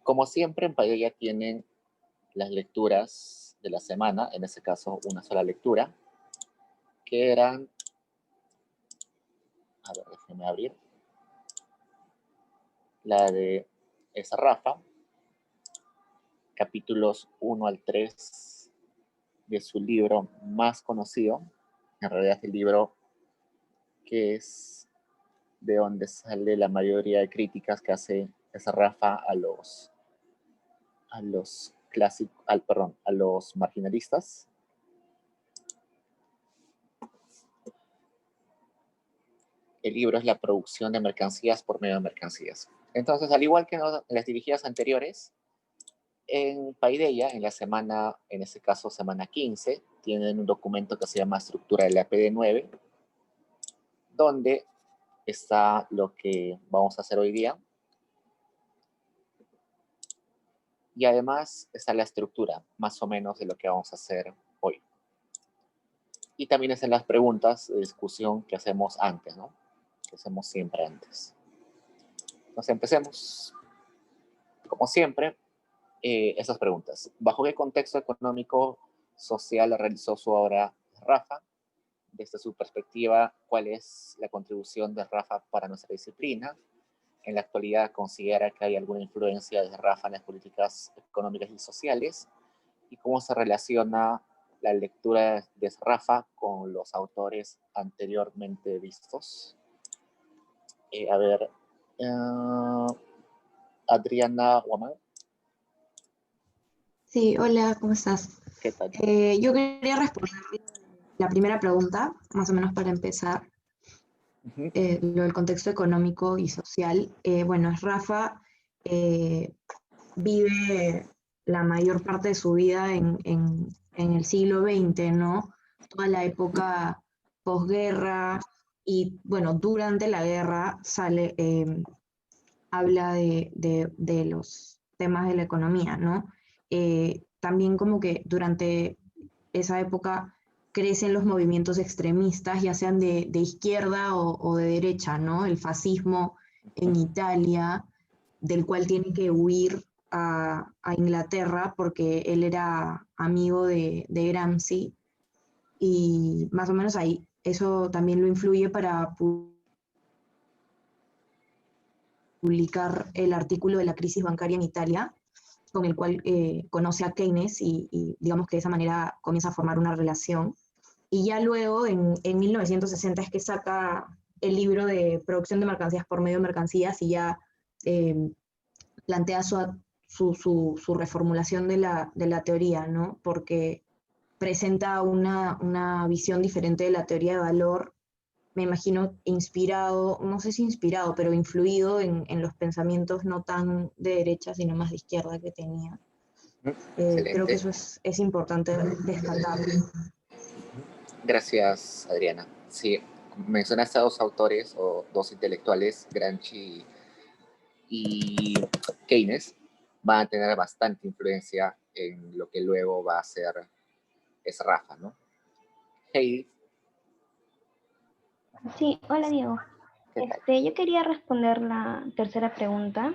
Como siempre, en Paideia tienen las lecturas de la semana, en ese caso una sola lectura, que eran, a ver, déjenme abrir, la de esa Rafa, capítulos 1 al 3 de su libro más conocido, en realidad es el libro que es de donde sale la mayoría de críticas que hace esa Rafa a los clásicos, a los marginalistas. El libro es la producción de mercancías por medio de mercancías. Entonces, al igual que en las dirigidas anteriores, en Paideia, en la semana, en este caso semana 15, tienen un documento que se llama Estructura de la PD9, donde está lo que vamos a hacer hoy día. Y además está la estructura, más o menos, de lo que vamos a hacer hoy. Y también están las preguntas de discusión que hacemos antes, ¿no? Que hacemos siempre antes. Entonces empecemos. Como siempre, esas preguntas. ¿Bajo qué contexto económico social realizó su obra Rafa? Desde su perspectiva, ¿cuál es la contribución de Rafa para nuestra disciplina? En la actualidad, ¿considera que hay alguna influencia de Rafa en las políticas económicas y sociales? ¿Y cómo se relaciona la lectura de Rafa con los autores anteriormente vistos? A ver, Adriana Guamán. Sí, hola, ¿cómo estás? ¿Qué tal? Yo quería responder la primera pregunta, más o menos para empezar, lo del contexto económico y social. Bueno, Rafa vive la mayor parte de su vida en el siglo XX, ¿no? Toda la época posguerra y, bueno, durante la guerra habla de los temas de la economía, ¿no? También como que durante esa época crecen los movimientos extremistas, ya sean de izquierda o de derecha, ¿no? El fascismo en Italia, del cual tiene que huir a Inglaterra porque él era amigo de Gramsci, y más o menos ahí eso también lo influye para publicar el artículo de la crisis bancaria en Italia, con el cual conoce a Keynes y digamos que de esa manera comienza a formar una relación. Y ya luego, en 1960, es que saca el libro de producción de mercancías por medio de mercancías y ya plantea su reformulación de la teoría, ¿no? Porque presenta una visión diferente de la teoría de valor, me imagino inspirado, no sé si inspirado, pero influido en los pensamientos no tan de derecha, sino más de izquierda que tenía. Creo que eso es importante destacar. Gracias, Adriana. Sí, mencionaste a dos autores o dos intelectuales, Gramsci y Keynes, van a tener bastante influencia en lo que luego va a ser Rafa, ¿no? Heidi. Sí, hola Diego. Yo quería responder la tercera pregunta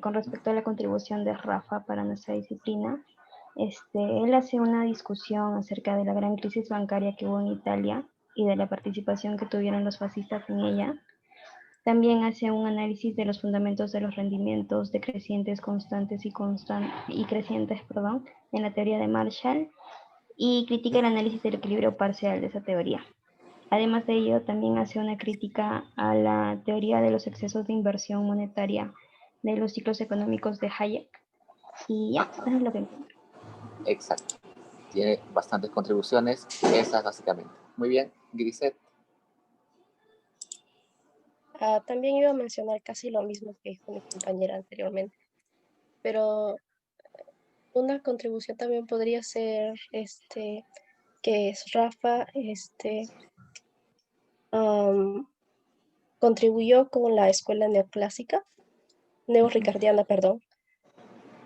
con respecto a la contribución de Rafa para nuestra disciplina. Él hace una discusión acerca de la gran crisis bancaria que hubo en Italia y de la participación que tuvieron los fascistas en ella. También hace un análisis de los fundamentos de los rendimientos decrecientes constantes y crecientes, en la teoría de Marshall, y critica el análisis del equilibrio parcial de esa teoría. Además de ello, también hace una crítica a la teoría de los excesos de inversión monetaria de los ciclos económicos de Hayek. Y ya, eso es lo que encuentro. Exacto. Tiene bastantes contribuciones, esas básicamente. Muy bien, Grisette. También iba a mencionar casi lo mismo que dijo mi compañera anteriormente, pero una contribución también podría ser que es Rafa contribuyó con la escuela neorricardiana, perdón.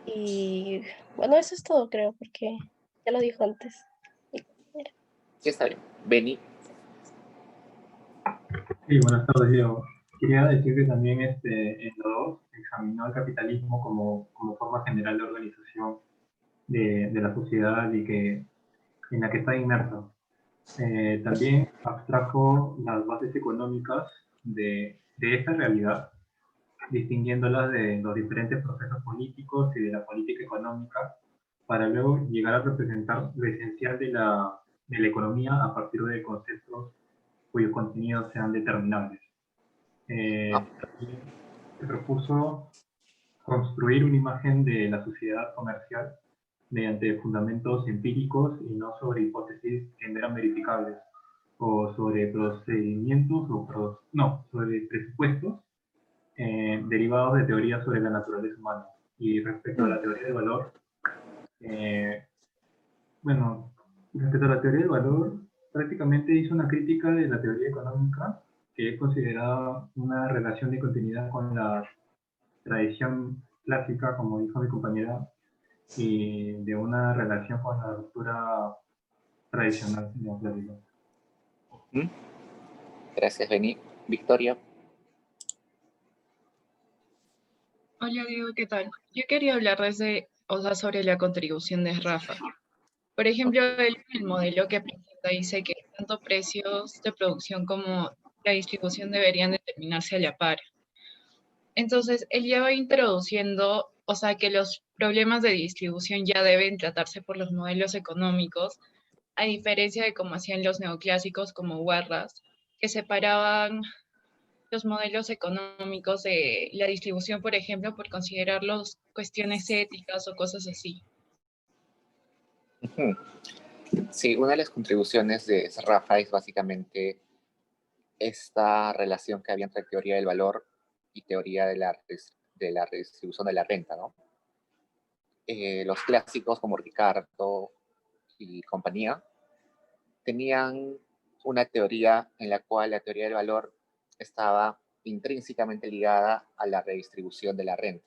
Y bueno, eso es todo, creo, porque ya lo dijo antes. Sí, está bien. Benny. Sí, buenas tardes, Diego. quería decir que también en los dos examinó el capitalismo como forma general de organización de la sociedad y en la que está inmerso. También abstrajo las bases económicas de esta realidad, distinguiéndolas de los diferentes procesos políticos y de la política económica, para luego llegar a representar lo esencial de la economía a partir de conceptos cuyos contenidos sean determinables. También se propuso construir una imagen de la sociedad comercial mediante fundamentos empíricos y no sobre hipótesis que no eran verificables, o sobre procedimientos, sobre presupuestos derivados de teorías sobre la naturaleza humana. Y respecto a la teoría del valor, respecto a la teoría del valor, prácticamente hizo una crítica de la teoría económica, que es considerada una relación de continuidad con la tradición clásica, como dijo mi compañera, y de una relación con la ruptura tradicional neoclásica. Gracias, Beni. Victoria. Hola, Diego, ¿qué tal? Yo quería hablar sobre la contribución de Rafa. Por ejemplo, el modelo que presenta dice que tanto precios de producción como la distribución deberían determinarse a la par. Entonces, él ya va introduciendo, o sea, que los problemas de distribución ya deben tratarse por los modelos económicos, a diferencia de como hacían los neoclásicos como Warras, que separaban los modelos económicos de la distribución, por ejemplo, por considerarlos cuestiones éticas o cosas así. Sí, una de las contribuciones de Rafa es básicamente esta relación que había entre teoría del valor y teoría de la redistribución de la renta, ¿no? Los clásicos como Ricardo y compañía tenían una teoría en la cual la teoría del valor estaba intrínsecamente ligada a la redistribución de la renta.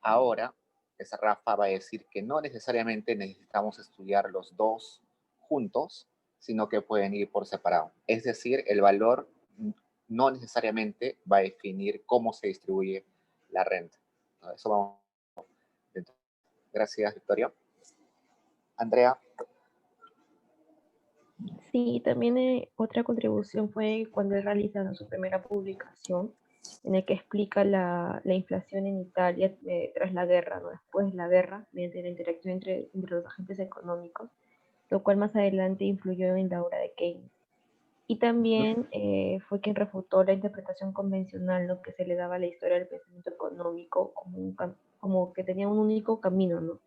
Ahora, esa Rafa va a decir que no necesariamente necesitamos estudiar los dos juntos, sino que pueden ir por separado. Es decir, el valor no necesariamente va a definir cómo se distribuye la renta. Eso vamos. Gracias, Victoria. Andrea. Sí, también otra contribución fue cuando él realiza su primera publicación, en el que explica la inflación en Italia tras la guerra, ¿no? Después de la guerra, mediante la interacción entre los agentes económicos, lo cual más adelante influyó en la obra de Keynes. Y también fue quien refutó la interpretación convencional, ¿no?, que se le daba a la historia del pensamiento económico como que tenía un único camino, ¿no?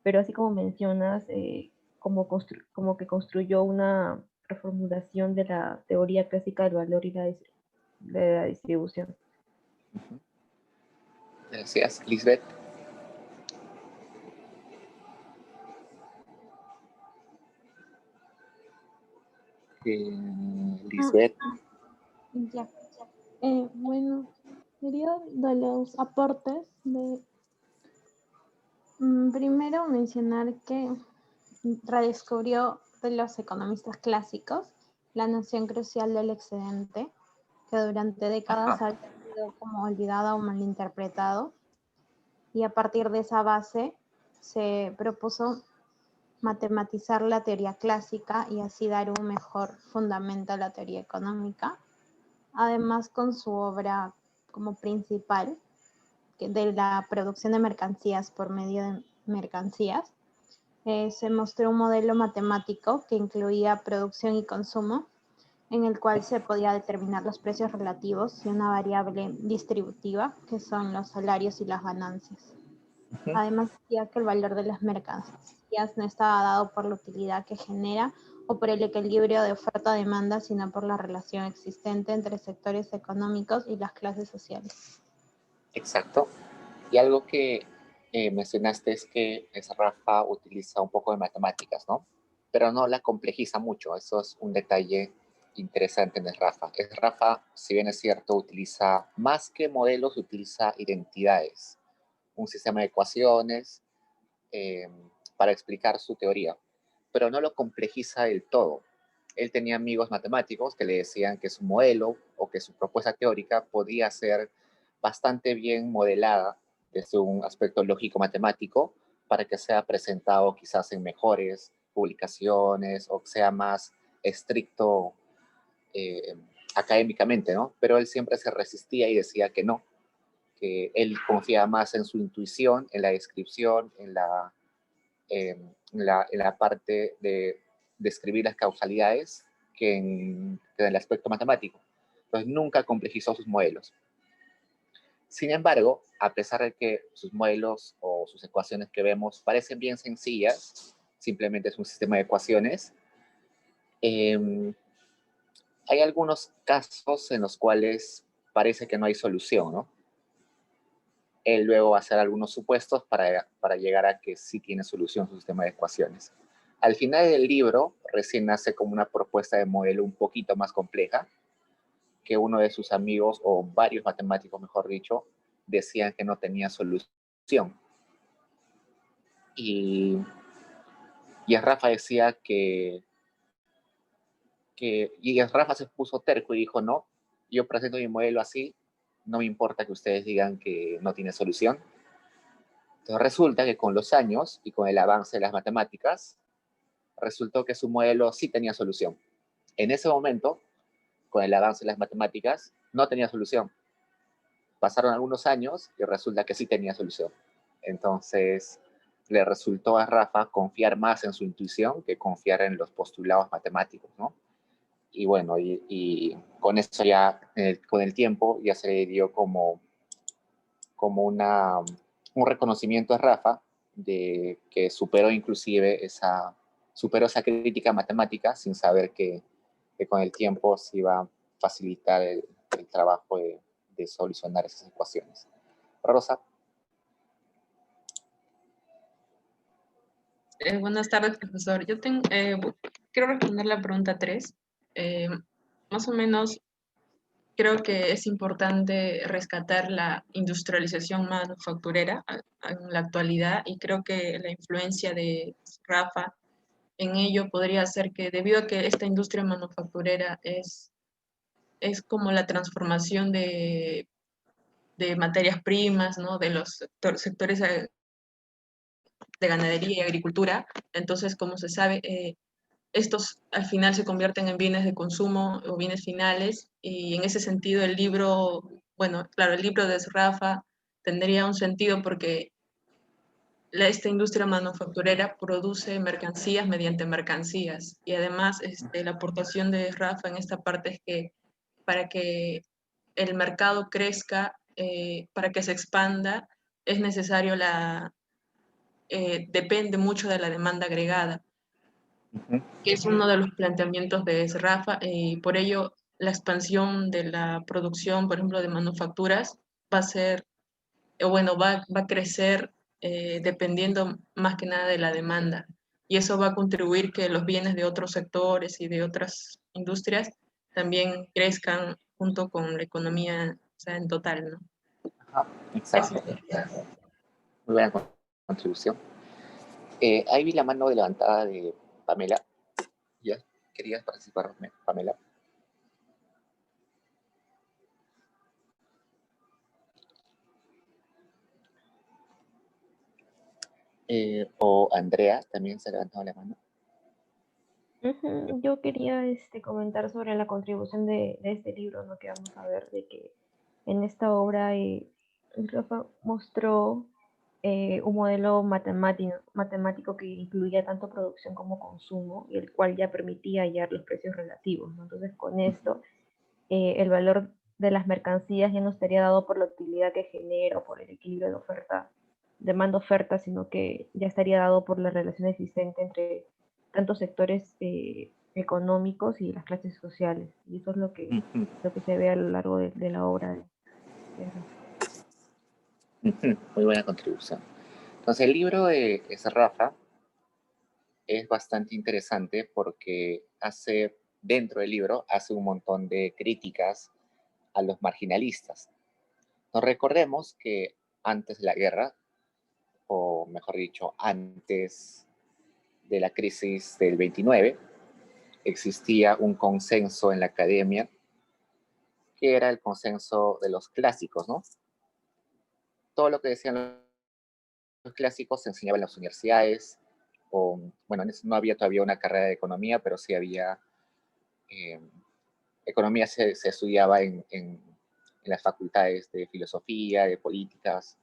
Pero así como mencionas, como que construyó una reformulación de la teoría clásica del valor y de la distribución. Gracias, Lisbeth. Lisbeth. Ya. Bueno, quería de los aportes de primero mencionar que redescubrió de los economistas clásicos la noción crucial del excedente, que durante décadas ha sido como olvidada o malinterpretado, y a partir de esa base se propuso matematizar la teoría clásica y así dar un mejor fundamento a la teoría económica. Además, con su obra como principal de la producción de mercancías por medio de mercancías, se mostró un modelo matemático que incluía producción y consumo, en el cual se podía determinar los precios relativos y una variable distributiva, que son los salarios y las ganancias. Además, decía que el valor de las mercancías no estaba dado por la utilidad que genera o por el equilibrio de oferta-demanda, sino por la relación existente entre sectores económicos y las clases sociales. Exacto. Y algo que mencionaste es que Rafa utiliza un poco de matemáticas, ¿no? Pero no la complejiza mucho. Eso es un detalle interesante en Rafa. Rafa, si bien es cierto, utiliza más que modelos, utiliza identidades, un sistema de ecuaciones para explicar su teoría, pero no lo complejiza del todo. él tenía amigos matemáticos que le decían que su modelo o que su propuesta teórica podía ser bastante bien modelada desde un aspecto lógico-matemático para que sea presentado quizás en mejores publicaciones o que sea más estricto académicamente, ¿no? Pero él siempre se resistía y decía que no, que él confiaba más en su intuición, en la descripción, en la parte de describir las causalidades que en el aspecto matemático. Entonces nunca complejizó sus modelos. Sin embargo, a pesar de que sus modelos o sus ecuaciones que vemos parecen bien sencillas, simplemente es un sistema de ecuaciones, hay algunos casos en los cuales parece que no hay solución, ¿no? Él luego va a hacer algunos supuestos para llegar a que sí tiene solución su sistema de ecuaciones. Al final del libro, recién nace como una propuesta de modelo un poquito más compleja, que uno de sus amigos, o varios matemáticos, mejor dicho, decían que no tenía solución. Y Rafa decía y Rafa se puso terco y dijo, no, yo presento mi modelo así, no me importa que ustedes digan que no tiene solución. Entonces resulta que con los años y con el avance de las matemáticas, resultó que su modelo sí tenía solución. En ese momento, con el avance de las matemáticas, no tenía solución. Pasaron algunos años y resulta que sí tenía solución. Entonces, le resultó a Rafa confiar más en su intuición que confiar en los postulados matemáticos, ¿no? Y bueno, y con eso ya, con el tiempo, ya se le dio como un reconocimiento a Rafa de que superó inclusive esa crítica matemática sin saber que con el tiempo se iba a facilitar el trabajo de solucionar esas ecuaciones. Rosa. Buenas tardes, profesor. Yo quiero responder la pregunta 3. Más o menos, creo que es importante rescatar la industrialización manufacturera en la actualidad y creo que la influencia de Rafa en ello podría ser que debido a que esta industria manufacturera es como la transformación de materias primas, ¿no? De los sectores de ganadería y agricultura. Entonces, como se sabe, estos al final se convierten en bienes de consumo o bienes finales y en ese sentido el libro, bueno, claro, el libro de Rafa tendría un sentido porque esta industria manufacturera produce mercancías mediante mercancías y además la aportación de Rafa en esta parte es que para que el mercado crezca, para que se expanda, es necesario depende mucho de la demanda agregada, que es uno de los planteamientos de Rafa, y por ello la expansión de la producción, por ejemplo, de manufacturas, va a ser, o bueno, va a crecer dependiendo más que nada de la demanda. Y eso va a contribuir que los bienes de otros sectores y de otras industrias también crezcan junto con la economía, o sea, en total, ¿no? Ajá, exacto. Muy buena contribución. Ahí vi la mano levantada de Pamela. ¿Ya? ¿Querías participar, Pamela? O Andrea también se ha levantado la mano. Yo quería comentar sobre la contribución de este libro, ¿no? Que vamos a ver de que en esta obra Rafa mostró un modelo matemático que incluía tanto producción como consumo y el cual ya permitía hallar los precios relativos, ¿no? Entonces, con esto, el valor de las mercancías ya no estaría dado por la utilidad que genera o por el equilibrio de demanda-oferta, sino que ya estaría dado por la relación existente entre tantos sectores económicos y las clases sociales. Y eso es lo que se ve a lo largo de la obra de Rafa. Muy buena contribución. Entonces, el libro de Rafa es bastante interesante porque dentro del libro, hace un montón de críticas a los marginalistas. Nos recordemos que antes de la guerra, o mejor dicho, antes de la crisis del 29, existía un consenso en la academia, que era el consenso de los clásicos, ¿no? Todo lo que decían los clásicos se enseñaba en las universidades, o, bueno, no había todavía una carrera de economía, pero sí había, economía se estudiaba en las facultades de filosofía, de políticas.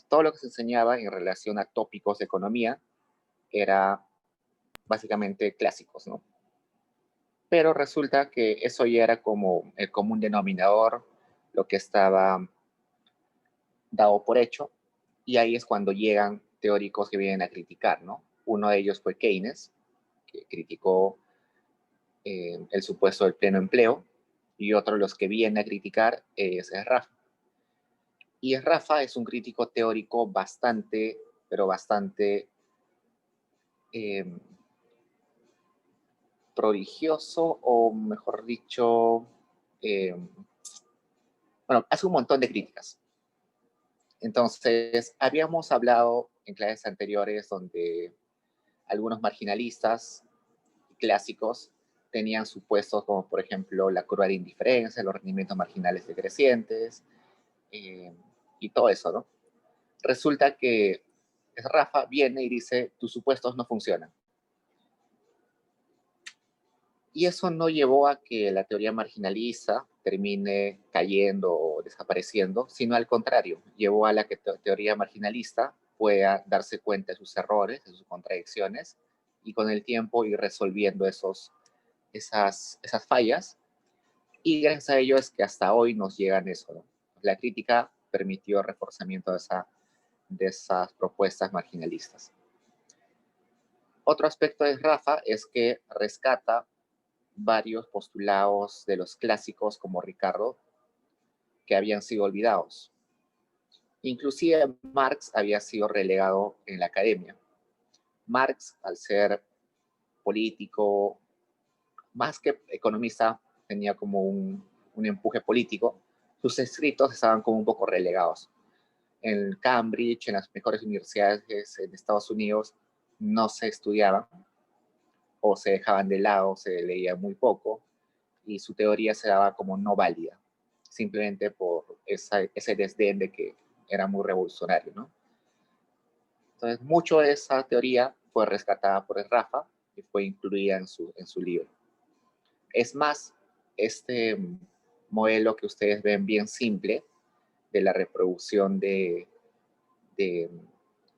Todo lo que se enseñaba en relación a tópicos de economía era básicamente clásicos, ¿no? Pero resulta que eso ya era como el común denominador, lo que estaba dado por hecho, y ahí es cuando llegan teóricos que vienen a criticar, ¿no? Uno de ellos fue Keynes, que criticó el supuesto del pleno empleo, y otro de los que viene a criticar es Rafa. Y Rafa es un crítico teórico bastante, pero bastante prodigioso, o mejor dicho, bueno, hace un montón de críticas. Entonces, habíamos hablado en clases anteriores donde algunos marginalistas clásicos tenían supuestos como, por ejemplo, la curva de indiferencia, los rendimientos marginales decrecientes, y todo eso, ¿no? Resulta que Rafa viene y dice, tus supuestos no funcionan. Y eso no llevó a que la teoría marginalista termine cayendo o desapareciendo, sino al contrario, llevó a la que teoría marginalista pueda darse cuenta de sus errores, de sus contradicciones, y con el tiempo ir resolviendo esas fallas. Y gracias a ello es que hasta hoy nos llegan eso, ¿no? La crítica permitió el reforzamiento de esas propuestas marginalistas. Otro aspecto de Rafa es que rescata varios postulados de los clásicos como Ricardo que habían sido olvidados. Inclusive Marx había sido relegado en la academia. Marx, al ser político, más que economista, tenía como un empuje político. Sus escritos estaban como un poco relegados. En Cambridge, en las mejores universidades en Estados Unidos, no se estudiaban o se dejaban de lado, se leía muy poco, y su teoría se daba como no válida, simplemente por ese desdén de que era muy revolucionario, ¿no? Entonces, mucho de esa teoría fue rescatada por el Rafa y fue incluida en su libro. Es más, este modelo que ustedes ven bien simple de la reproducción de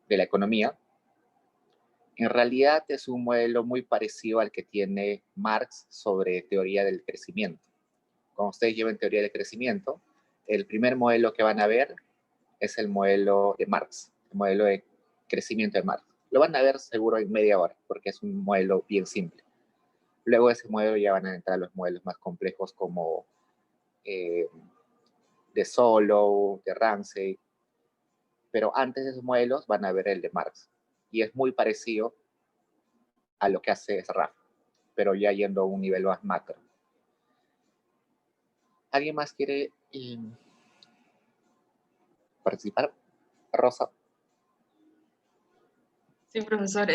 la economía, en realidad es un modelo muy parecido al que tiene Marx sobre teoría del crecimiento. Cuando ustedes lleven teoría del crecimiento, el primer modelo que van a ver es el modelo de Marx, el modelo de crecimiento de Marx. Lo van a ver seguro en media hora, porque es un modelo bien simple. Luego de ese modelo ya van a entrar los modelos más complejos como de Solow, de Ramsey, pero antes de esos modelos van a ver el de Marx. Y es muy parecido a lo que hace Rafa, pero ya yendo a un nivel más macro. ¿Alguien más quiere participar? Rosa. Sí, profesor.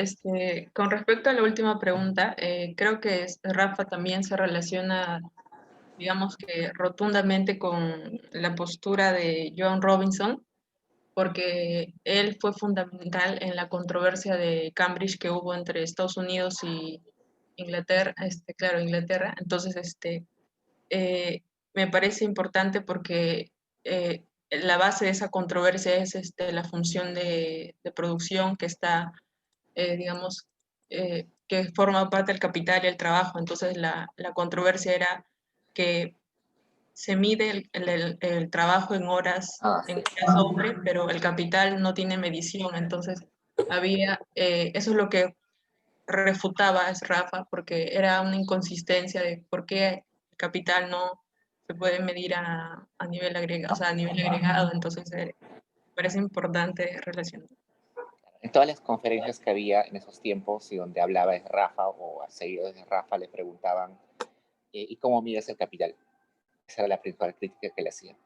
Con respecto a la última pregunta, creo que Rafa también se relaciona, digamos que rotundamente con la postura de Joan Robinson, porque él fue fundamental en la controversia de Cambridge que hubo entre Estados Unidos y Inglaterra, claro, Inglaterra. Entonces, me parece importante porque la base de esa controversia es la función de producción que está, digamos, que forma parte del capital y el trabajo. Entonces, la controversia era que se mide el trabajo en horas, en horas hombre, pero el capital no tiene medición. Entonces, eso es lo que refutaba es Rafa, porque era una inconsistencia de por qué el capital no se puede medir a nivel agregado, o sea, a nivel agregado. Entonces, parece importante relacionar. En todas las conferencias que había en esos tiempos y donde hablaba de Rafa o a seguidores de Rafa le preguntaban ¿y cómo mides el capital? Esa era la principal crítica que le hacían.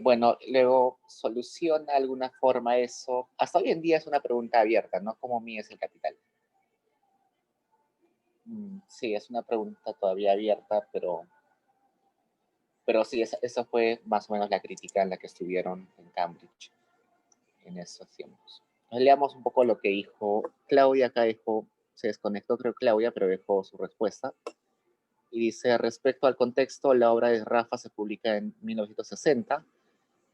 Bueno, luego soluciona de alguna forma eso. Hasta hoy en día es una pregunta abierta, ¿no? ¿Cómo mides el capital? Sí, es una pregunta todavía abierta, pero sí, esa fue más o menos la crítica en la que estuvieron en Cambridge en esos tiempos. Leamos un poco lo que dijo Claudia. Acá dejó, se desconectó creo Claudia, pero dejó su respuesta. Y dice, respecto al contexto, la obra de Rafa se publica en 1960.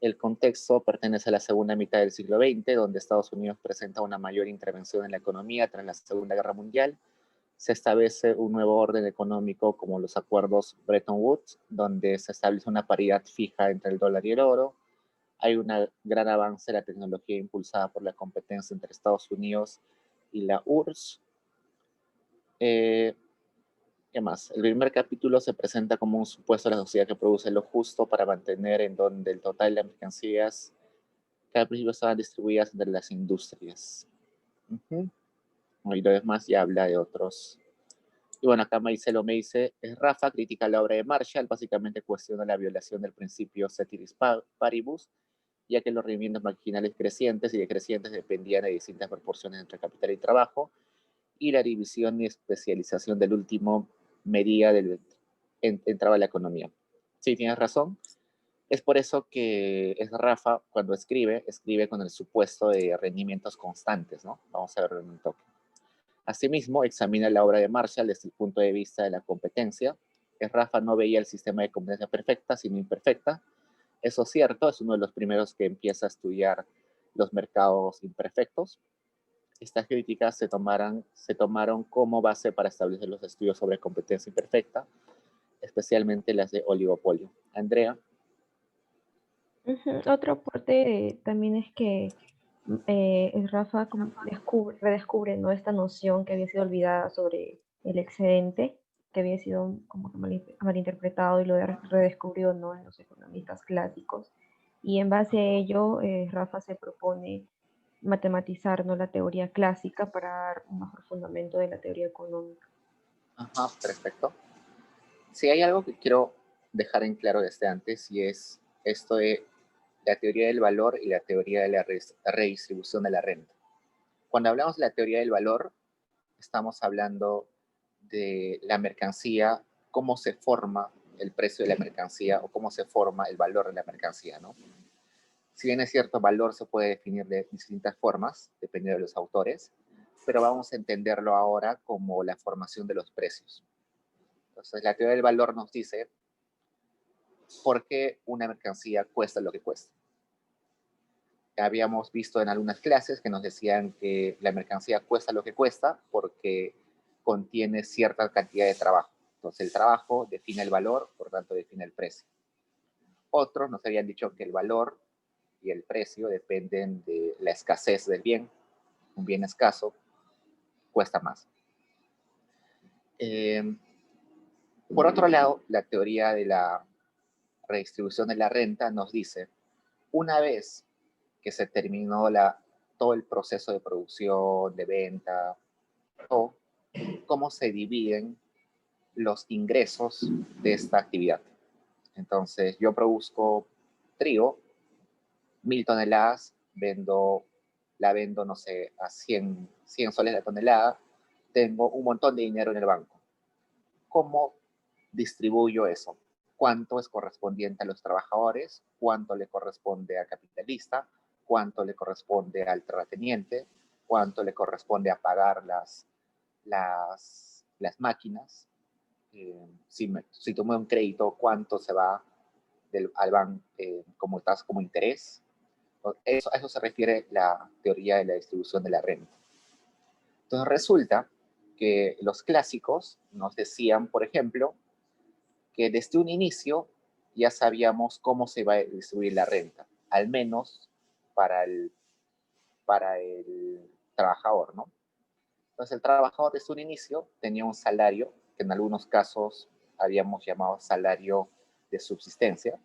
El contexto pertenece a la segunda mitad del siglo XX, donde Estados Unidos presenta una mayor intervención en la economía tras la Segunda Guerra Mundial. Se establece un nuevo orden económico como los acuerdos Bretton Woods, donde se establece una paridad fija entre el dólar y el oro. Hay un gran avance de la tecnología impulsada por la competencia entre Estados Unidos y la URSS. ¿Qué más? El primer capítulo se presenta como un supuesto de la sociedad que produce lo justo para mantener en donde el total de las mercancías que al principio estaban distribuidas entre las industrias. Y lo demás ya habla de otros. Y bueno, acá Maicelo me dice, Rafa critica la obra de Marshall, básicamente cuestiona la violación del principio ceteris paribus, ya que los rendimientos marginales crecientes y decrecientes dependían de distintas proporciones entre capital y trabajo, y la división y especialización del último medía entraba la economía. Sí, tienes razón. Es por eso que es Rafa, cuando escribe con el supuesto de rendimientos constantes, ¿no? Vamos a verlo en un toque. Asimismo, examina la obra de Marshall desde el punto de vista de la competencia. Rafa no veía el sistema de competencia perfecta, sino imperfecta. Eso es cierto, es uno de los primeros que empieza a estudiar los mercados imperfectos. Estas críticas se tomaron como base para establecer los estudios sobre competencia imperfecta, especialmente las de oligopolio. Andrea. Otro aporte también es que Rafa como redescubre, ¿no?, esta noción que había sido olvidada sobre el excedente, que había sido como que malinterpretado, y lo redescubrió, ¿no?, en los economistas clásicos. Y en base a ello, Rafa se propone matematizar, ¿no?, la teoría clásica para dar un mejor fundamento de la teoría económica. Ajá, perfecto. Si hay algo que quiero dejar en claro desde antes, y es esto de la teoría del valor y la teoría de la redistribución de la renta. Cuando hablamos de la teoría del valor, estamos hablando de la mercancía, cómo se forma el precio de la mercancía o cómo se forma el valor de la mercancía, ¿no? Si bien es cierto, valor se puede definir de distintas formas, dependiendo de los autores, pero vamos a entenderlo ahora como la formación de los precios. Entonces, la teoría del valor nos dice por qué una mercancía cuesta lo que cuesta. Habíamos visto en algunas clases que nos decían que la mercancía cuesta lo que cuesta porque contiene cierta cantidad de trabajo. Entonces, el trabajo define el valor, por tanto, define el precio. Otros nos habían dicho que el valor y el precio dependen de la escasez del bien. Un bien escaso cuesta más. Por otro lado, la teoría de la redistribución de la renta nos dice, una vez que se terminó todo el proceso de producción, de venta, todo, cómo se dividen los ingresos de esta actividad. Entonces, yo produzco trigo, 1000 toneladas, la vendo, no sé, a 100 soles la tonelada, tengo un montón de dinero en el banco. ¿Cómo distribuyo eso? ¿Cuánto es correspondiente a los trabajadores? ¿Cuánto le corresponde al capitalista? ¿Cuánto le corresponde al terrateniente? ¿Cuánto le corresponde a pagar las máquinas? Si tomé un crédito, ¿cuánto se va al banco como interés? A eso se refiere la teoría de la distribución de la renta. Entonces resulta que los clásicos nos decían, por ejemplo, que desde un inicio ya sabíamos cómo se iba a distribuir la renta, al menos para el trabajador, ¿no? Entonces el trabajador desde un inicio tenía un salario, que en algunos casos habíamos llamado salario de subsistencia.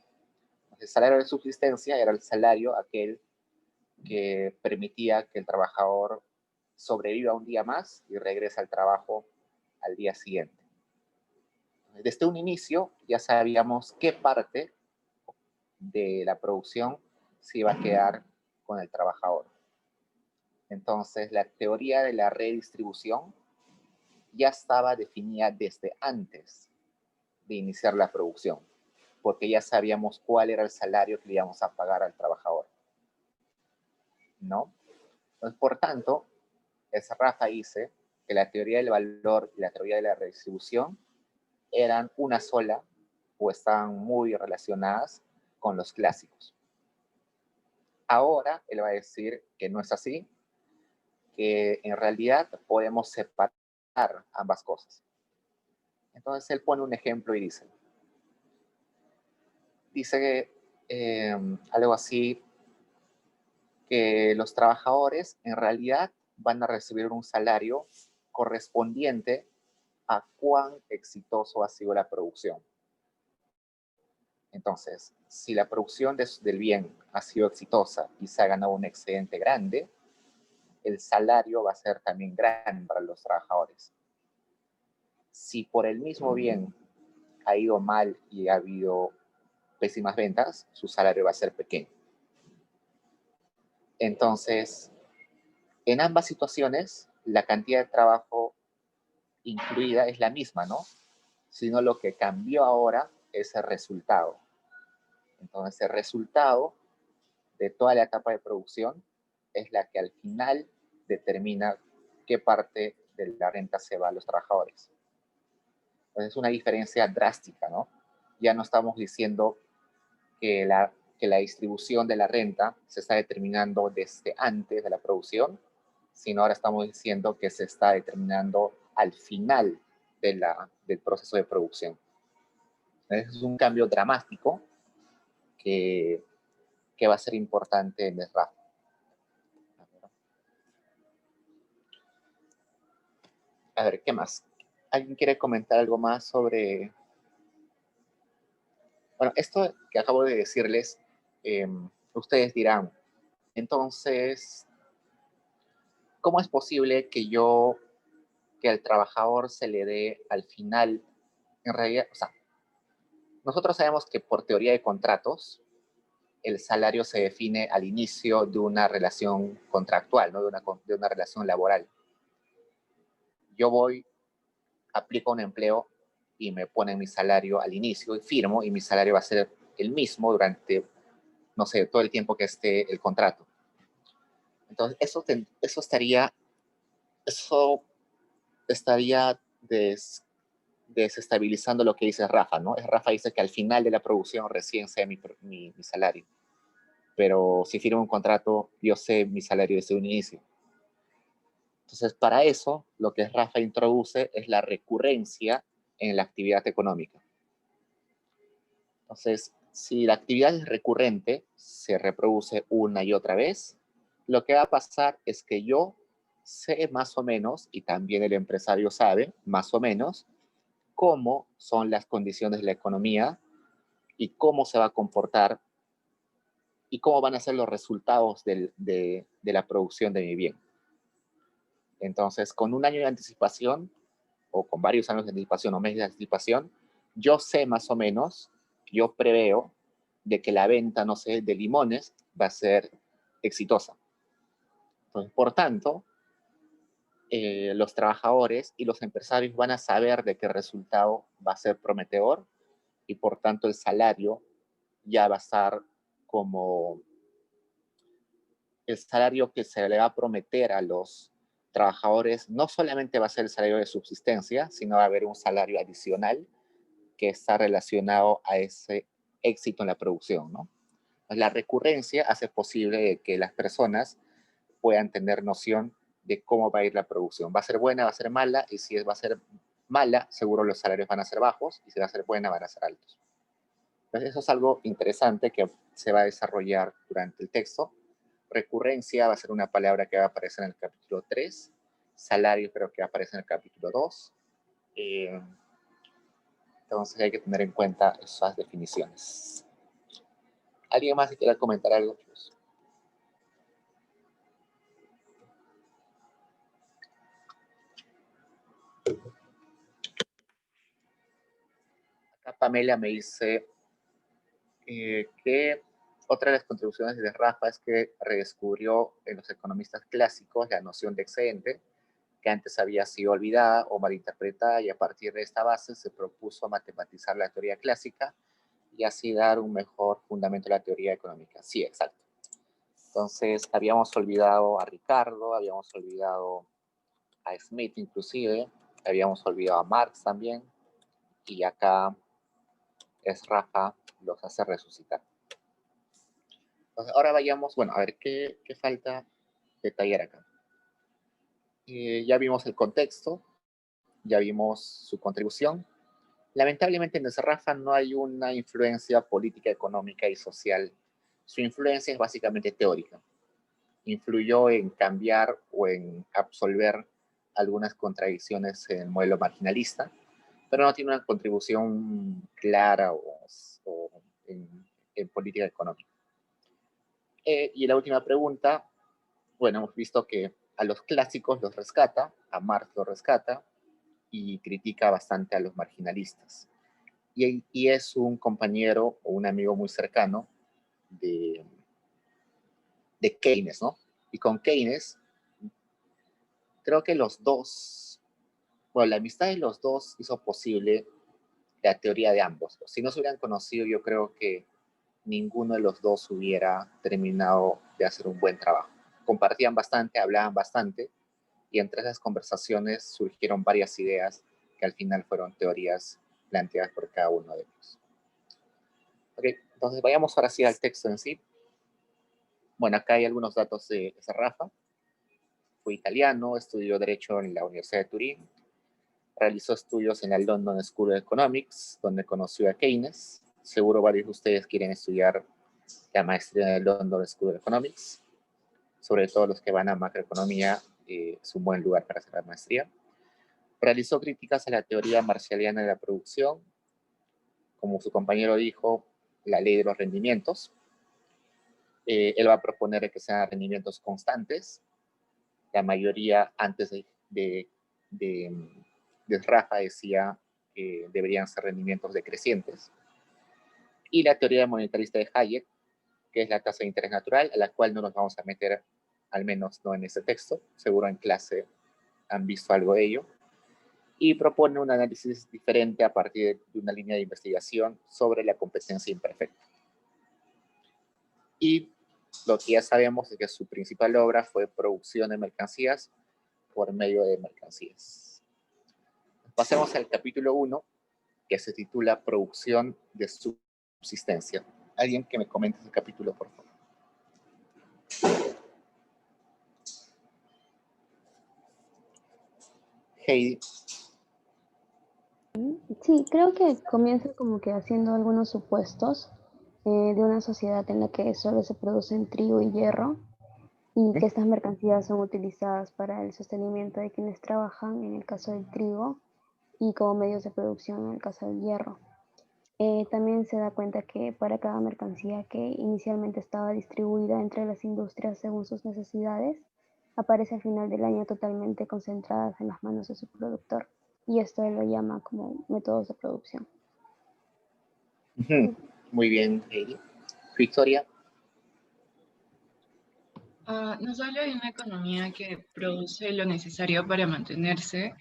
El salario de subsistencia era el salario aquel que permitía que el trabajador sobreviva un día más y regrese al trabajo al día siguiente. Desde un inicio ya sabíamos qué parte de la producción se iba a quedar con el trabajador. Entonces, la teoría de la redistribución ya estaba definida desde antes de iniciar la producción, porque ya sabíamos cuál era el salario que le íbamos a pagar al trabajador, ¿no? Entonces, por tanto, Rafa dice que la teoría del valor y la teoría de la redistribución eran una sola o estaban muy relacionadas con los clásicos. Ahora él va a decir que no es así, que en realidad podemos separar ambas cosas. Entonces él pone un ejemplo y dice algo así, que los trabajadores en realidad van a recibir un salario correspondiente a cuán exitoso ha sido la producción. Entonces, si la producción del bien ha sido exitosa y se ha ganado un excedente grande, el salario va a ser también grande para los trabajadores. Si por el mismo bien ha ido mal y ha habido pésimas ventas, su salario va a ser pequeño. Entonces, en ambas situaciones, la cantidad de trabajo incluida es la misma, ¿no? Sino lo que cambió ahora es el resultado. Entonces, el resultado de toda la etapa de producción es la que al final determina qué parte de la renta se va a los trabajadores. Entonces, es una diferencia drástica, ¿no? Ya no estamos diciendo que la distribución de la renta se está determinando desde antes de la producción, sino ahora estamos diciendo que se está determinando al final del proceso de producción. Es un cambio dramático que va a ser importante en el RAF. A ver, ¿qué más? ¿Alguien quiere comentar algo más sobre... Bueno, esto que acabo de decirles, ustedes dirán, entonces, ¿cómo es posible que al trabajador se le dé al final, en realidad, o sea, nosotros sabemos que por teoría de contratos, el salario se define al inicio de una relación contractual, ¿no? de una relación laboral. Yo aplico un empleo y me ponen mi salario al inicio y firmo, y mi salario va a ser el mismo durante, no sé, todo el tiempo que esté el contrato. Entonces, eso estaría desestabilizando lo que dice Rafa, ¿no? Rafa dice que al final de la producción recién sé mi salario. Pero si firmo un contrato, yo sé mi salario desde un inicio. Entonces, para eso, lo que Rafa introduce es la recurrencia en la actividad económica. Entonces, si la actividad es recurrente, se reproduce una y otra vez, lo que va a pasar es que yo sé más o menos, y también el empresario sabe más o menos, cómo son las condiciones de la economía y cómo se va a comportar y cómo van a ser los resultados de la producción de mi bien. Entonces, con un año de anticipación, o con varios años de anticipación o meses de anticipación, yo sé más o menos, yo preveo de que la venta, no sé, de limones va a ser exitosa. Entonces, por tanto, los trabajadores y los empresarios van a saber de qué resultado va a ser prometedor, y por tanto el salario ya va a estar como el salario que se le va a prometer a los trabajadores. No solamente va a ser el salario de subsistencia, sino va a haber un salario adicional que está relacionado a ese éxito en la producción, ¿no? La recurrencia hace posible que las personas puedan tener noción de cómo va a ir la producción. ¿Va a ser buena, va a ser mala? Y si va a ser mala, seguro los salarios van a ser bajos, y si va a ser buena, van a ser altos. Entonces, eso es algo interesante que se va a desarrollar durante el texto. Recurrencia va a ser una palabra que va a aparecer en el capítulo 3. Salario creo que va a aparecer en el capítulo 2. Entonces hay que tener en cuenta esas definiciones. ¿Alguien más que quiera comentar algo? Acá Pamela me dice que otra de las contribuciones de Rafa es que redescubrió en los economistas clásicos la noción de excedente, que antes había sido olvidada o malinterpretada, y a partir de esta base se propuso matematizar la teoría clásica y así dar un mejor fundamento a la teoría económica. Sí, exacto. Entonces, habíamos olvidado a Ricardo, habíamos olvidado a Smith inclusive, habíamos olvidado a Marx también, y acá es Rafa, los hace resucitar. Entonces, ahora vayamos, bueno, a ver qué falta detallar acá. Ya vimos el contexto, ya vimos su contribución. Lamentablemente en Rafa no hay una influencia política, económica y social. Su influencia es básicamente teórica. Influyó en cambiar o en absolver algunas contradicciones en el modelo marginalista, pero no tiene una contribución clara o en política económica. Y la última pregunta, bueno, hemos visto que a los clásicos los rescata, a Marx los rescata y critica bastante a los marginalistas. Y es un compañero o un amigo muy cercano de Keynes, ¿no? Y con Keynes, creo que los dos, bueno, la amistad de los dos hizo posible la teoría de ambos. Si no se hubieran conocido, yo creo que ninguno de los dos hubiera terminado de hacer un buen trabajo. Compartían bastante, hablaban bastante, y entre esas conversaciones surgieron varias ideas que al final fueron teorías planteadas por cada uno de ellos. Ok, entonces vayamos ahora sí al texto en sí. Bueno, acá hay algunos datos de Rafa. Fue italiano, estudió Derecho en la Universidad de Turín, realizó estudios en la London School of Economics, donde conoció a Keynes. Seguro varios de ustedes quieren estudiar la maestría en la London School of Economics, sobre todo los que van a macroeconomía, es un buen lugar para hacer la maestría. Realizó críticas a la teoría marshalliana de la producción, como su compañero dijo, la ley de los rendimientos. Él va a proponer que sean rendimientos constantes. La mayoría antes de Rafa decía que deberían ser rendimientos decrecientes. Y la teoría monetarista de Hayek, que es la tasa de interés natural, a la cual no nos vamos a meter, al menos no en este texto, seguro en clase han visto algo de ello, y propone un análisis diferente a partir de una línea de investigación sobre la competencia imperfecta. Y lo que ya sabemos es que su principal obra fue Producción de mercancías por medio de mercancías. Pasemos al capítulo 1, que se titula Producción de subsistencia. ¿Alguien que me comente ese capítulo, por favor? Heidi. Sí, creo que comienza como que haciendo algunos supuestos de una sociedad en la que solo se producen trigo y hierro y que estas mercancías son utilizadas para el sostenimiento de quienes trabajan en el caso del trigo y como medios de producción en el caso del hierro. También se da cuenta que para cada mercancía que inicialmente estaba distribuida entre las industrias según sus necesidades, aparece al final del año totalmente concentradas en las manos de su productor. Y esto él lo llama como métodos de producción. Muy bien, Heidi. Victoria. Nos habla de una economía que produce lo necesario para mantenerse.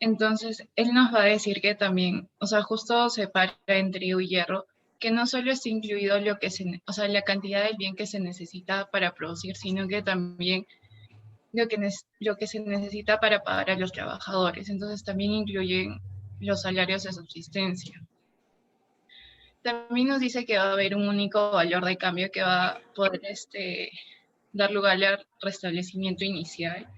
Entonces, él nos va a decir que también, o sea, justo separa en trigo y hierro, que no solo está incluido lo que o sea, la cantidad del bien que se necesita para producir, sino que también lo que se necesita para pagar a los trabajadores. Entonces, también incluyen los salarios de subsistencia. También nos dice que va a haber un único valor de cambio que va a poder dar lugar al restablecimiento inicial,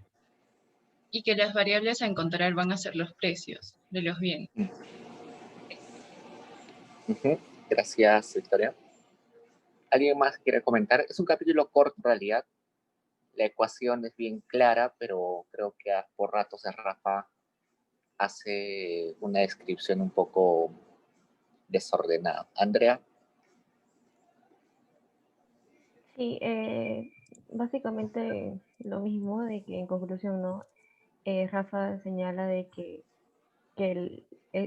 y que las variables a encontrar van a ser los precios de los bienes. Gracias, Victoria. ¿Alguien más quiere comentar? Es un capítulo corto en realidad. La ecuación es bien clara, pero creo que por ratos Rafa hace una descripción un poco desordenada. Andrea. Sí, básicamente lo mismo, de que en conclusión, ¿no? Rafa señala de que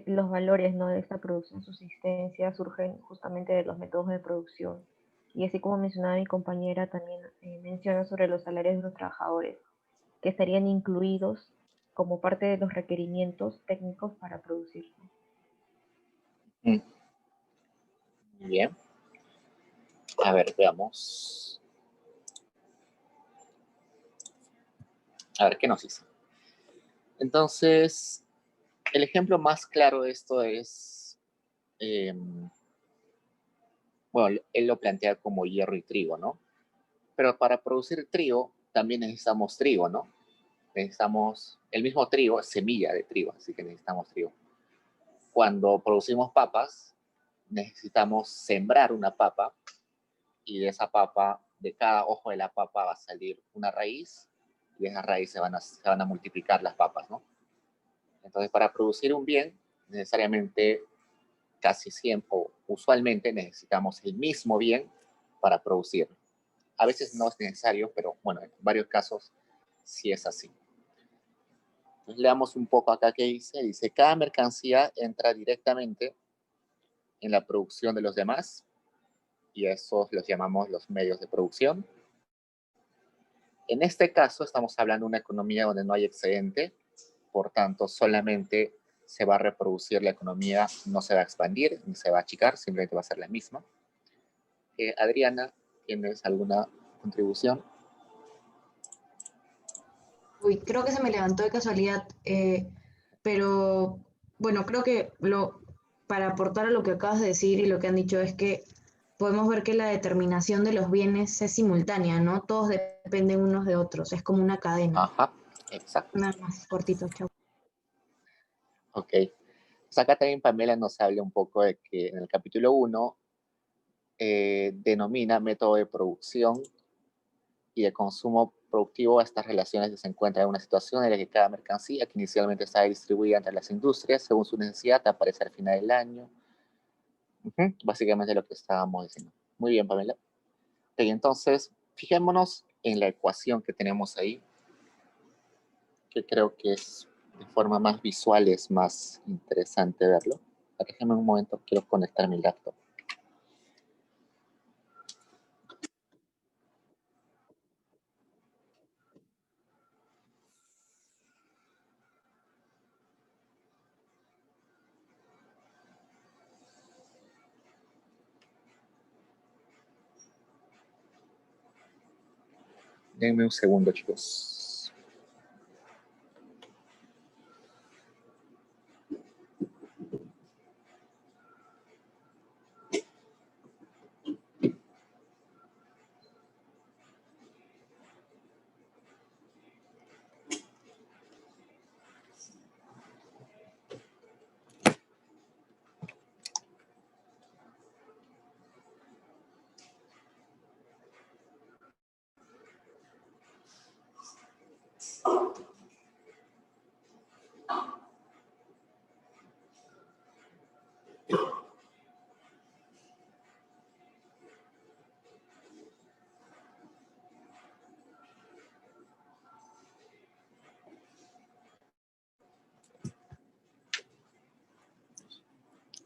los valores, ¿no?, de esta producción subsistencia surgen justamente de los métodos de producción. Y así como mencionaba mi compañera, también menciona sobre los salarios de los trabajadores. que estarían incluidos como parte de los requerimientos técnicos para producir. Muy bien. A ver, veamos. A ver, ¿qué nos dice? Entonces, el ejemplo más claro de esto es, bueno, él lo plantea como hierro y trigo, ¿no? Pero para producir trigo también necesitamos trigo, ¿no? Necesitamos el mismo trigo, semilla de trigo, así que necesitamos trigo. Cuando producimos papas, necesitamos sembrar una papa y de esa papa, de cada ojo de la papa va a salir una raíz y de esa raíz se van a multiplicar las papas, ¿no? Entonces, para producir un bien, necesariamente, casi siempre, o usualmente, necesitamos el mismo bien para producirlo. A veces no es necesario, pero bueno, en varios casos sí es así. Entonces, leamos un poco acá qué dice. Dice, cada mercancía entra directamente en la producción de los demás, y esos los llamamos los medios de producción. En este caso, estamos hablando de una economía donde no hay excedente, por tanto, solamente se va a reproducir la economía, no se va a expandir, ni se va a achicar, simplemente va a ser la misma. Adriana, ¿tienes alguna contribución? Uy, creo que se me levantó de casualidad, pero bueno, creo que para aportar a lo que acabas de decir y lo que han dicho es que podemos ver que la determinación de los bienes es simultánea, ¿no? Todos dependen unos de otros, es como una cadena. Ajá, exacto. Nada más, cortito, chao. Ok. Pues acá también Pamela nos habla un poco de que en el capítulo 1 denomina método de producción y de consumo productivo a estas relaciones que se encuentran en una situación en la que cada mercancía que inicialmente está distribuida entre las industrias según su necesidad aparece al final del año. Básicamente lo que estábamos diciendo. Muy bien, Pamela. Okay, entonces, fijémonos en la ecuación que tenemos ahí, que creo que es de forma más visual, es más interesante verlo. Déjenme un momento, quiero conectar mi laptop. Denme un segundo, chicos.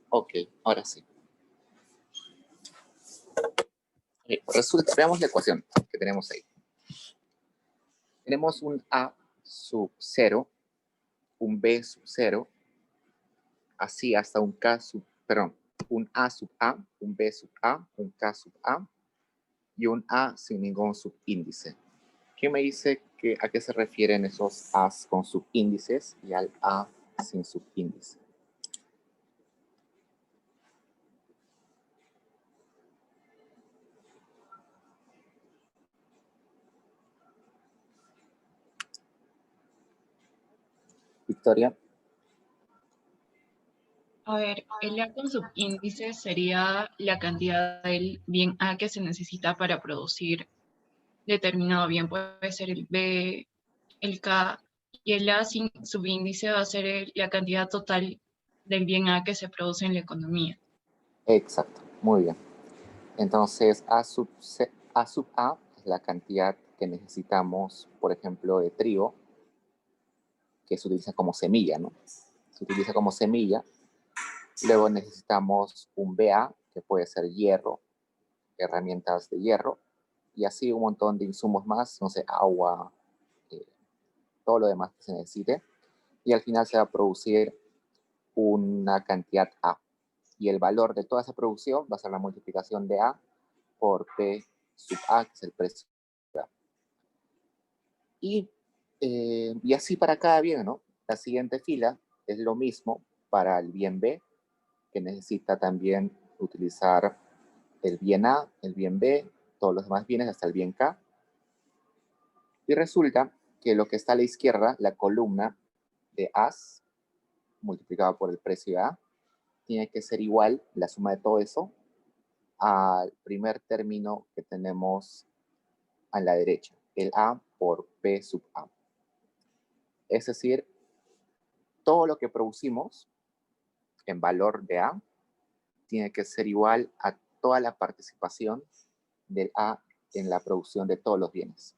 Ok, ahora sí. Okay, resulta, veamos la ecuación que tenemos ahí. Tenemos un A sub 0, un B sub 0, así hasta un K sub, perdón, un A sub A, un B sub A, un K sub A y un A sin ningún subíndice. ¿Qué me dice a qué se refieren esos A's con subíndices y al A sin subíndice? Victoria. A ver, el A con subíndice sería la cantidad del bien A que se necesita para producir determinado bien. Puede ser el B, el K, y el A sin subíndice va a ser la cantidad total del bien A que se produce en la economía. Exacto, muy bien. Entonces, A sub A es la cantidad que necesitamos, por ejemplo, de trigo, que se utiliza como semilla, ¿no? Se utiliza como semilla. Luego necesitamos un BA, que puede ser hierro, herramientas de hierro, y así un montón de insumos más, no sé, agua, todo lo demás que se necesite, y al final se va a producir una cantidad A. Y el valor de toda esa producción va a ser la multiplicación de A por P sub A, que es el precio de A. Y así para cada bien, ¿no? La siguiente fila es lo mismo para el bien B, que necesita también utilizar el bien A, el bien B, todos los demás bienes hasta el bien K. Y resulta que lo que está a la izquierda, la columna de As, multiplicado por el precio de A, tiene que ser igual, la suma de todo eso, al primer término que tenemos a la derecha, el A por P sub A. Es decir, todo lo que producimos en valor de A tiene que ser igual a toda la participación del A en la producción de todos los bienes.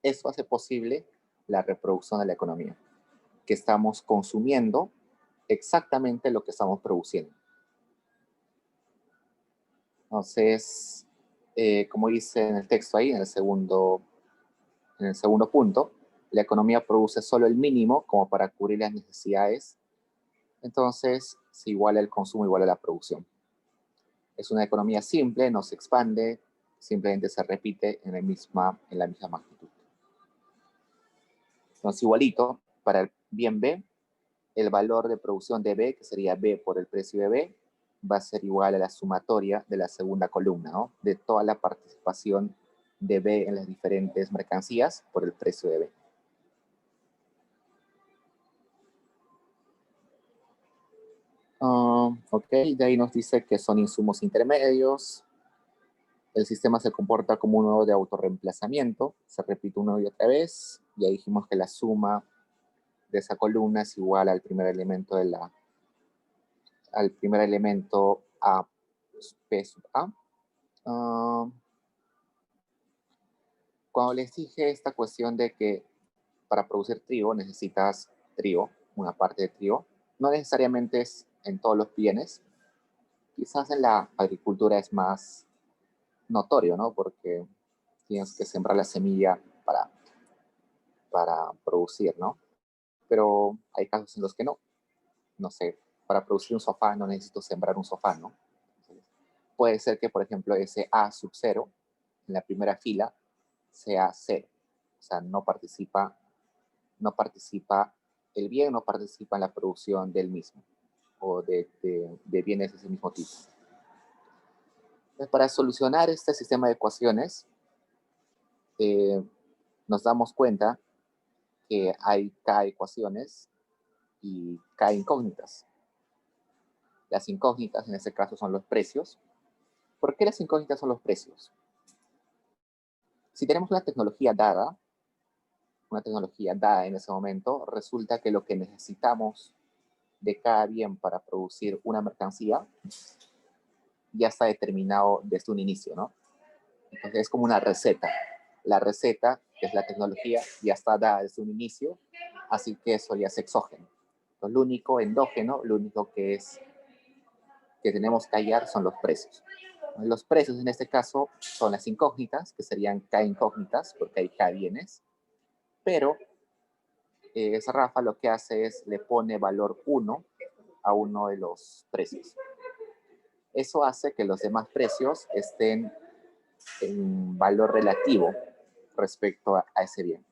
Eso hace posible la reproducción de la economía, que estamos consumiendo exactamente lo que estamos produciendo. Entonces, como dice en el texto ahí, en el segundo punto, la economía produce solo el mínimo como para cubrir las necesidades. Entonces, se iguala el consumo igual a la producción. Es una economía simple, no se expande, simplemente se repite en la misma magnitud. Entonces, igualito, para el bien B, el valor de producción de B, que sería B por el precio de B, va a ser igual a la sumatoria de la segunda columna, ¿no? De toda la participación de B en las diferentes mercancías por el precio de B. Ok, de ahí nos dice que son insumos intermedios. El sistema se comporta como un nodo de autorreemplazamiento. Se repite una y otra vez. Ya dijimos que la suma de esa columna es igual al primer elemento A, P sub A. Cuando les dije esta cuestión de que para producir trigo necesitas trigo, una parte de trigo, no necesariamente es en todos los bienes. Quizás en la agricultura es más notorio, ¿no? Porque tienes que sembrar la semilla para producir, ¿no? Pero hay casos en los que no. No sé, para producir un sofá no necesito sembrar un sofá, ¿no? Puede ser que, por ejemplo, ese A sub 0 en la primera fila sea 0. O sea, no participa el bien, no participa en la producción del mismo o de bienes de ese mismo tipo. Entonces, para solucionar este sistema de ecuaciones, nos damos cuenta que hay K ecuaciones y K incógnitas. Las incógnitas en este caso son los precios. ¿Por qué las incógnitas son los precios? Si tenemos una tecnología dada en ese momento, resulta que lo que necesitamos de cada bien para producir una mercancía ya está determinado desde un inicio, ¿no? Entonces es como una receta. La receta, que es la tecnología, ya está dada desde un inicio, así que eso ya es exógeno. Entonces, lo único endógeno, lo único que tenemos que hallar son los precios. Los precios en este caso son las incógnitas, que serían K incógnitas, porque hay K bienes, pero esa Rafa lo que hace es le pone valor 1 a uno de los precios. Eso hace que los demás precios estén en valor relativo respecto a ese bien.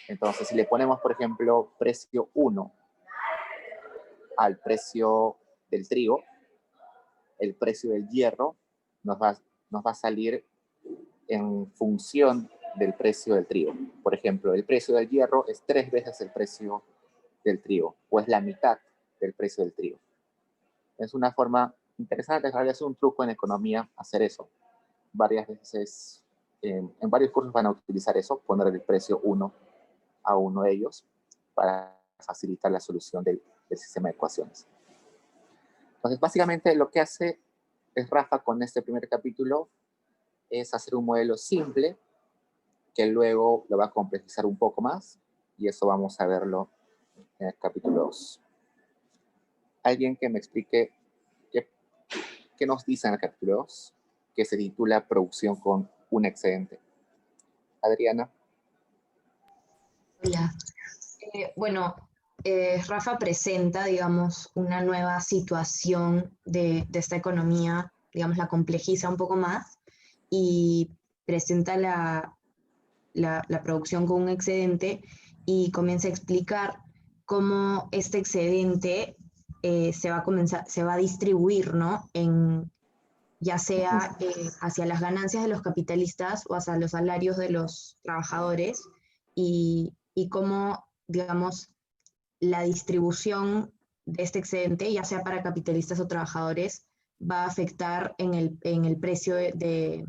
Entonces, si le ponemos, por ejemplo, precio 1 al precio del trigo, el precio del hierro nos va a salir en función del precio del trigo. Por ejemplo, el precio del hierro es 3 veces el precio del trigo, o es la mitad del precio del trigo. Es una forma interesante, es un truco en economía hacer eso. Varias veces, en varios cursos van a utilizar eso, poner el precio 1 a uno de ellos para facilitar la solución del sistema de ecuaciones. Entonces, básicamente lo que hace Rafa con este primer capítulo es hacer un modelo simple que luego lo va a complejizar un poco más y eso vamos a verlo en el capítulo 2. Alguien que me explique qué nos dice en el capítulo 2, que se titula Producción con un excedente. Adriana. Hola. Bueno, Rafa presenta, digamos, una nueva situación de esta economía, digamos, la complejiza un poco más y presenta la producción con un excedente y comienza a explicar cómo este excedente se va a distribuir, ¿no? Ya sea hacia las ganancias de los capitalistas o hacia los salarios de los trabajadores y cómo, digamos, la distribución de este excedente, ya sea para capitalistas o trabajadores, va a afectar en el precio de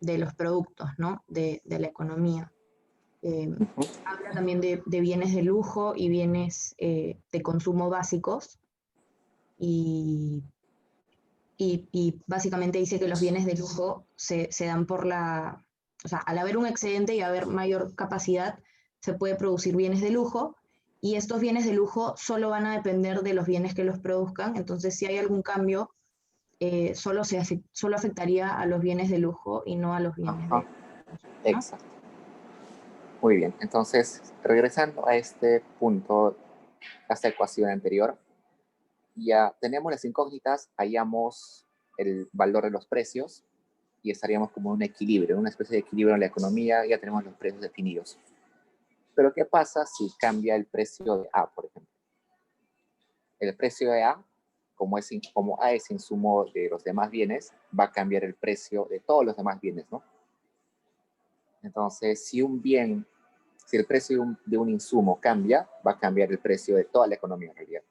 los productos, ¿no? De la economía. Habla también de bienes de lujo y bienes de consumo básicos y básicamente dice que los bienes de lujo se dan por o sea, al haber un excedente y haber mayor capacidad, se puede producir bienes de lujo y estos bienes de lujo solo van a depender de los bienes que los produzcan, entonces si hay algún cambio, solo afectaría a los bienes de lujo y no a los bienes de consumo, ¿no? Exacto. Muy bien, entonces, regresando a este punto, a esta ecuación anterior, ya tenemos las incógnitas, hallamos el valor de los precios y estaríamos como en un equilibrio, una especie de equilibrio en la economía, ya tenemos los precios definidos. Pero ¿qué pasa si cambia el precio de A, por ejemplo? El precio de A, como A es insumo de los demás bienes, va a cambiar el precio de todos los demás bienes, ¿no? Entonces, si el precio de un insumo cambia, va a cambiar el precio de toda la economía en realidad.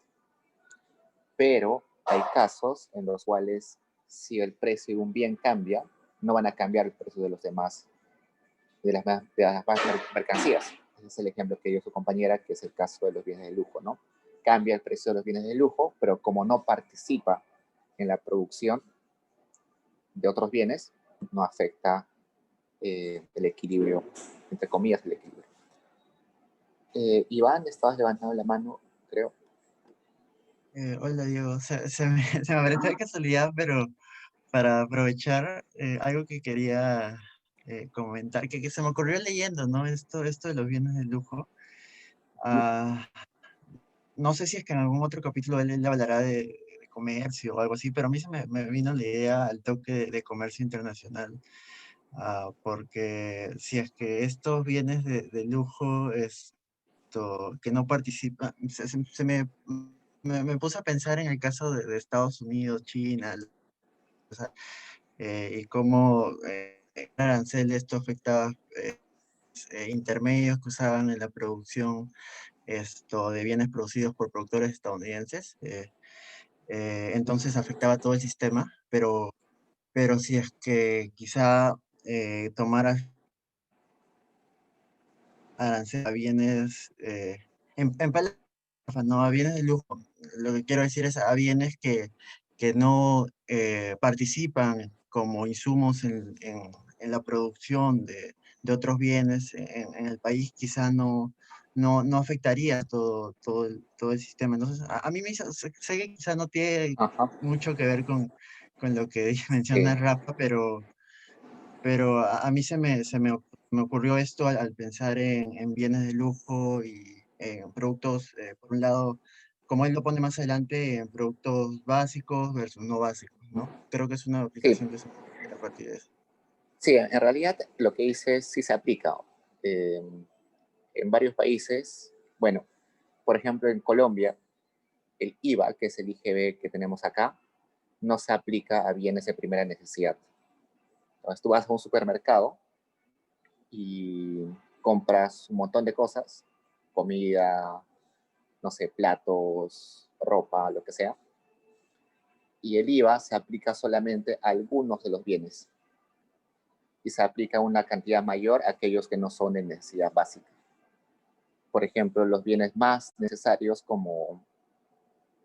Pero hay casos en los cuales si el precio de un bien cambia, no van a cambiar el precio de los demás, de las demás mercancías. Ese es el ejemplo que dio su compañera, que es el caso de los bienes de lujo, ¿no? Cambia el precio de los bienes de lujo, pero como no participa en la producción de otros bienes, no afecta el equilibrio, entre comillas, el equilibrio. Iván, estabas levantando la mano, creo. Hola Diego, se me apareció de casualidad, pero para aprovechar algo que quería comentar, que se me ocurrió leyendo, ¿no? Esto de los bienes de lujo. No sé si es que en algún otro capítulo él hablará de comercio o algo así, pero a mí me vino la idea al toque de comercio internacional. Porque si es que estos bienes de lujo que no participan, me puse a pensar en el caso de Estados Unidos, China, o sea, y cómo el arancel esto afectaba intermedios que usaban en la producción de bienes producidos por productores estadounidenses. Entonces afectaba todo el sistema, pero si es que quizá tomara arancel a bienes, en palabras, no a bienes de lujo, lo que quiero decir es a bienes que no participan como insumos en la producción de otros bienes en el país, quizá no afectaría todo el sistema. Entonces, a mí sé que quizá no tiene mucho que ver con lo que menciona Rafa, pero a mí me ocurrió esto al pensar en bienes de lujo y en productos, por un lado, como él lo pone más adelante, en productos básicos versus no básicos, ¿no? Creo que es una aplicación que se puede hacer a partir de eso. Sí, en realidad lo que dice sí se aplica. En varios países, bueno, por ejemplo en Colombia, el IVA, que es el IGB que tenemos acá, no se aplica a bienes de primera necesidad. Entonces tú vas a un supermercado y compras un montón de cosas, comida, no sé, platos, ropa, lo que sea, y el IVA se aplica solamente a algunos de los bienes y se aplica una cantidad mayor a aquellos que no son de necesidad básica. Por ejemplo, los bienes más necesarios como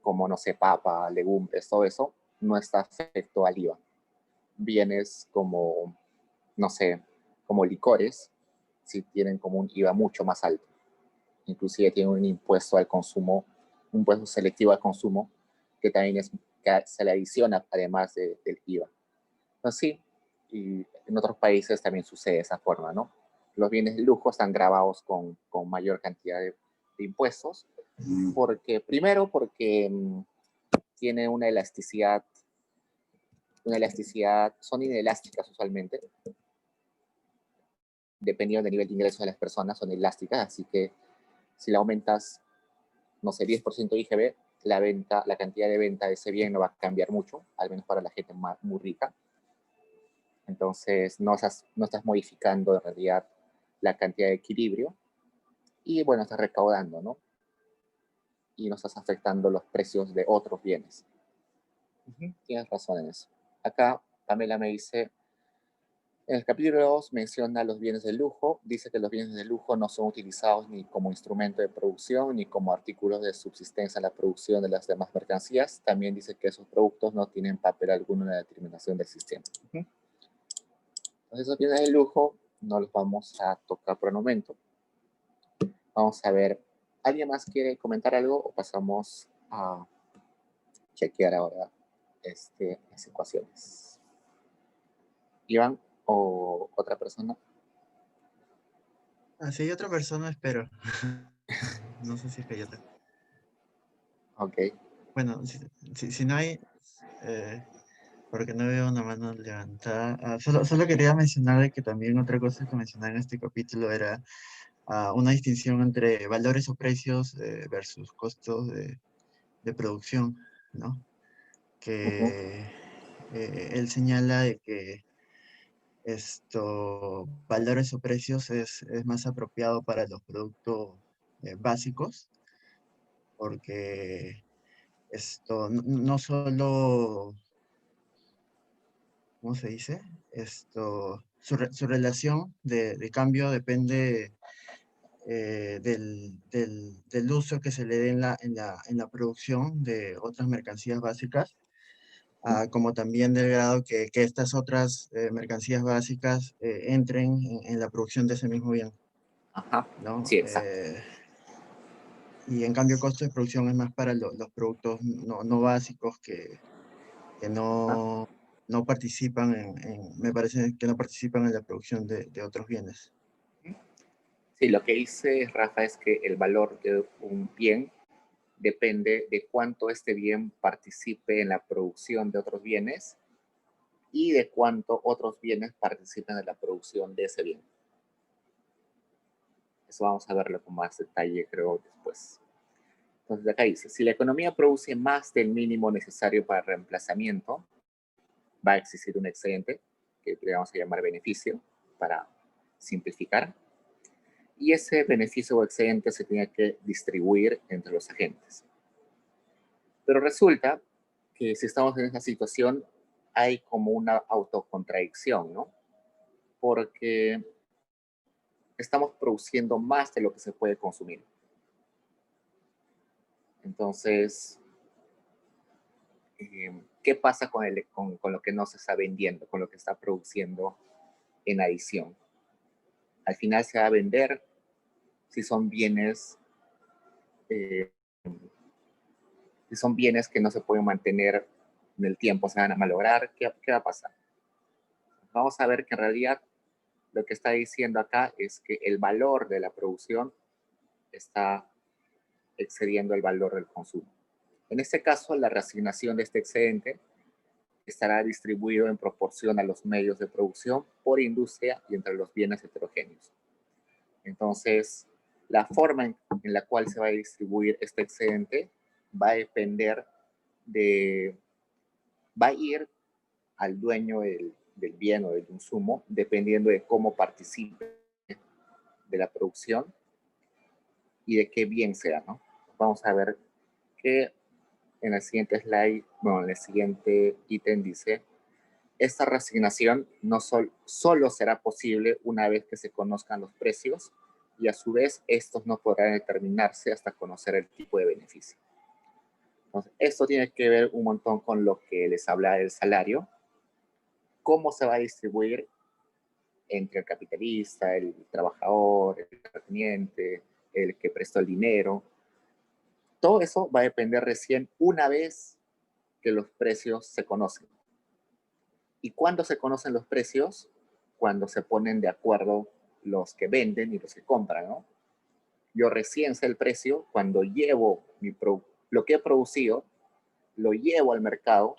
no sé, papa, legumbres, todo eso, no está afecto al IVA. Bienes como, no sé, como licores, sí tienen como un IVA mucho más alto. Inclusive tienen un impuesto al consumo, un impuesto selectivo al consumo, que también que se le adiciona además del IVA. Entonces sí, y en otros países también sucede de esa forma, ¿no? los bienes de lujo están grabados con mayor cantidad de impuestos, primero porque tiene una elasticidad, son inelásticas usualmente, dependiendo del nivel de ingreso de las personas, son elásticas, así que si le aumentas, no sé, 10% IGB, la cantidad de venta de ese bien no va a cambiar mucho, al menos para la gente muy rica. Entonces no estás modificando en realidad la cantidad de equilibrio y bueno, estás recaudando, ¿no? Y no estás afectando los precios de otros bienes. Tienes razón en eso. Acá Pamela me dice, en el capítulo 2 menciona los bienes de lujo, dice que los bienes de lujo no son utilizados ni como instrumento de producción ni como artículos de subsistencia en la producción de las demás mercancías. También dice que esos productos no tienen papel alguno en la determinación del sistema. Entonces esos bienes de lujo no los vamos a tocar por el momento. Vamos a ver, ¿alguien más quiere comentar algo o pasamos a chequear ahora las ecuaciones? Iván o otra persona. Si hay otra persona, espero. No sé si es que hay otra. Ok. Bueno, si no hay, porque no veo una mano levantada. Solo quería mencionar de que también otra cosa que mencionar en este capítulo era una distinción entre valores o precios versus costos de producción, ¿no? Que él señala de que valores o precios es más apropiado para los productos básicos, porque no solo, ¿cómo se dice? Su relación de cambio depende del uso que se le dé en la producción de otras mercancías básicas, como también del grado que estas otras mercancías básicas entren en la producción de ese mismo bien. Ajá, ¿no? sí, exacto. Y en cambio el costo de producción es más para los productos no básicos que no participan me parece que no participan en la producción de otros bienes. Sí, lo que dice Rafa es que el valor de un bien depende de cuánto este bien participe en la producción de otros bienes y de cuánto otros bienes participen en la producción de ese bien. Eso vamos a verlo con más detalle, creo, después. Entonces, acá dice, si la economía produce más del mínimo necesario para el reemplazamiento, va a existir un excedente, que le vamos a llamar beneficio, para simplificar. Y ese beneficio o excedente se tiene que distribuir entre los agentes. Pero resulta que si estamos en esa situación, hay como una autocontradicción, ¿no? Porque estamos produciendo más de lo que se puede consumir. Entonces, ¿qué pasa con lo que no se está vendiendo, con lo que está produciendo en adición? Al final se va a vender si son bienes que no se pueden mantener en el tiempo, se van a malograr. ¿Qué va a pasar? Vamos a ver que en realidad lo que está diciendo acá es que el valor de la producción está excediendo el valor del consumo. En este caso, la reasignación de este excedente estará distribuido en proporción a los medios de producción por industria y entre los bienes heterogéneos. Entonces, la forma en la cual se va a distribuir este excedente va a depender va a ir al dueño del bien o del insumo, dependiendo de cómo participe de la producción y de qué bien sea, ¿no? Vamos a ver que en el siguiente slide, bueno, en el siguiente ítem dice, esta reasignación no solo será posible una vez que se conozcan los precios y a su vez estos no podrán determinarse hasta conocer el tipo de beneficio. Entonces, esto tiene que ver un montón con lo que les hablaba del salario, cómo se va a distribuir entre el capitalista, el trabajador, el terrateniente, el que prestó el dinero. Todo eso va a depender recién una vez que los precios se conocen. ¿Y cuándo se conocen los precios? Cuando se ponen de acuerdo los que venden y los que compran, ¿no? Yo recién sé el precio cuando llevo lo que he producido, lo llevo al mercado,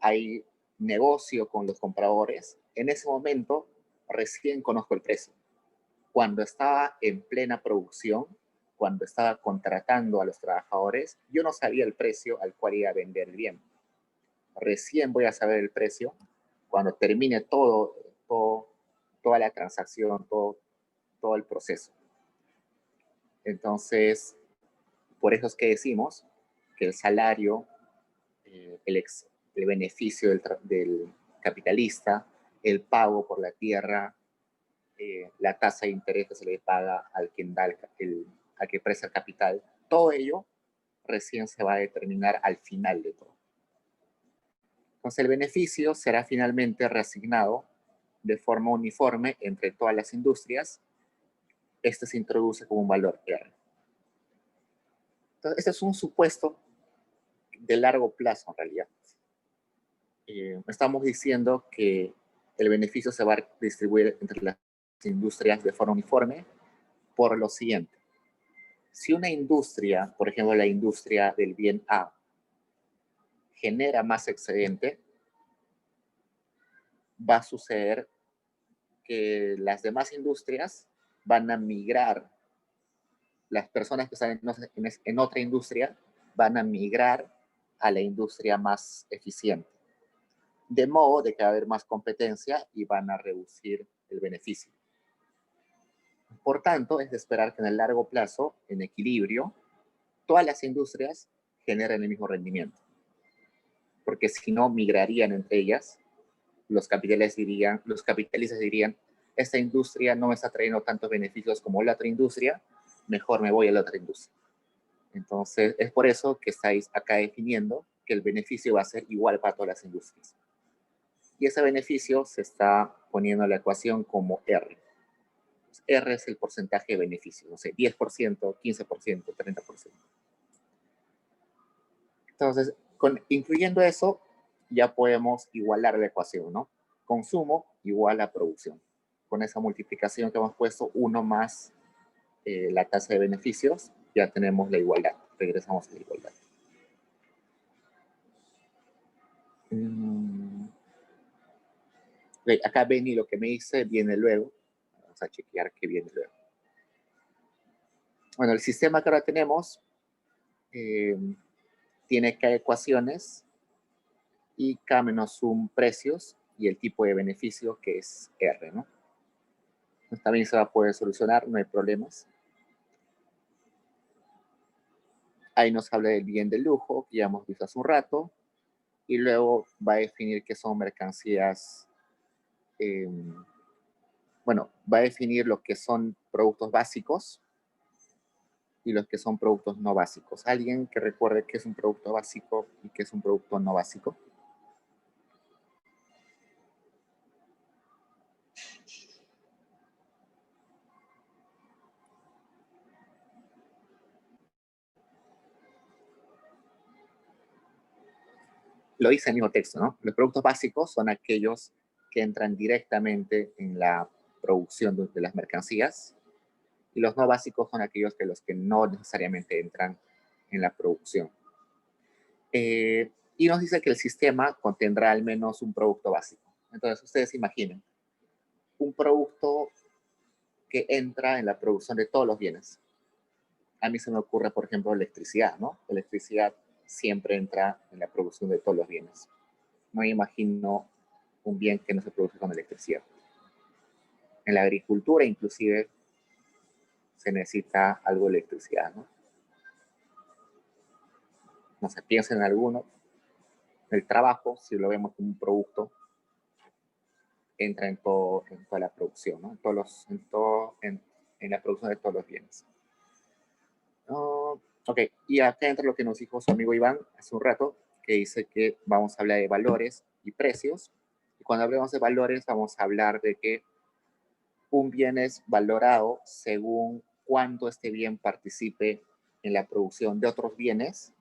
hay negocio con los compradores, en ese momento recién conozco el precio. Cuando estaba en plena producción, cuando estaba contratando a los trabajadores, yo no sabía el precio al cual iba a vender el bien. Recién voy a saber el precio cuando termine toda la transacción, todo el proceso. Entonces, por eso es que decimos que el salario, el beneficio del capitalista, el pago por la tierra, la tasa de interés que se le paga al quien da al que presta el capital, todo ello recién se va a determinar al final de todo. Entonces el beneficio será finalmente reasignado de forma uniforme entre todas las industrias. Este se introduce como un valor R. Entonces, este es un supuesto de largo plazo en realidad. Estamos diciendo que el beneficio se va a distribuir entre las industrias de forma uniforme por lo siguiente. Si una industria, por ejemplo la industria del bien A, genera más excedente, va a suceder que las demás industrias van a migrar, las personas que están en otra industria van a migrar a la industria más eficiente. De modo de que va a haber más competencia y van a reducir el beneficio. Por tanto, es de esperar que en el largo plazo, en equilibrio, todas las industrias generen el mismo rendimiento. Porque si no, migrarían entre ellas. Los capitalistas dirían, esta industria no me está trayendo tantos beneficios como la otra industria, mejor me voy a la otra industria. Entonces, es por eso que estáis acá definiendo que el beneficio va a ser igual para todas las industrias. Y ese beneficio se está poniendo en la ecuación como R. R es el porcentaje de beneficio, no sé, 10%, 15%, 30%. Entonces, incluyendo eso, ya podemos igualar la ecuación, ¿no? Consumo igual a producción. Con esa multiplicación que hemos puesto, 1 más la tasa de beneficios, ya tenemos la igualdad. Regresamos a la igualdad. Acá Benny lo que me dice viene luego. Vamos a chequear qué viene luego. Bueno, el sistema que ahora tenemos tiene K ecuaciones y K menos un precios y el tipo de beneficio que es R, ¿no? Entonces, también se va a poder solucionar, no hay problemas. Ahí nos habla del bien de lujo, que ya hemos visto hace un rato, y luego va a definir qué son mercancías, bueno, va a definir lo que son productos básicos y los que son productos no básicos. ¿Alguien que recuerde qué es un producto básico y qué es un producto no básico? Lo dice el mismo texto, ¿no? Los productos básicos son aquellos que entran directamente en la producción de las mercancías y los no básicos son aquellos los que no necesariamente entran en la producción. Y nos dice que el sistema contendrá al menos un producto básico. Entonces, ustedes imaginen un producto que entra en la producción de todos los bienes. A mí se me ocurre, por ejemplo, electricidad, ¿no? Electricidad siempre entra en la producción de todos los bienes. No me imagino un bien que no se produce con electricidad. En la agricultura, inclusive, se necesita algo de electricidad, ¿no? No se piensa en alguno. El trabajo, si lo vemos como un producto, entra en toda la producción, ¿no? En la producción de todos los bienes. Ok, y acá entra lo que nos dijo su amigo Iván hace un rato, que dice que vamos a hablar de valores y precios. Y cuando hablemos de valores, vamos a hablar de que un bien es valorado según cuánto este bien participe en la producción de otros bienes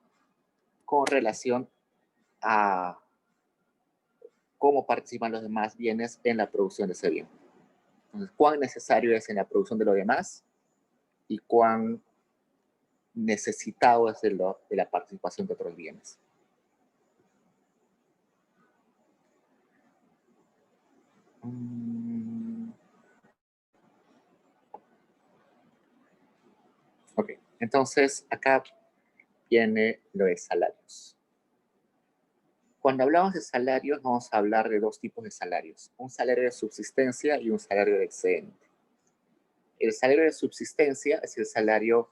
con relación a cómo participan los demás bienes en la producción de ese bien. Entonces, ¿cuán necesario es en la producción de lo demás? Y cuán necesitado es de la participación de otros bienes. Ok, entonces acá viene lo de salarios. Cuando hablamos de salarios, vamos a hablar de dos tipos de salarios. Un salario de subsistencia y un salario de excedente. El salario de subsistencia es el salario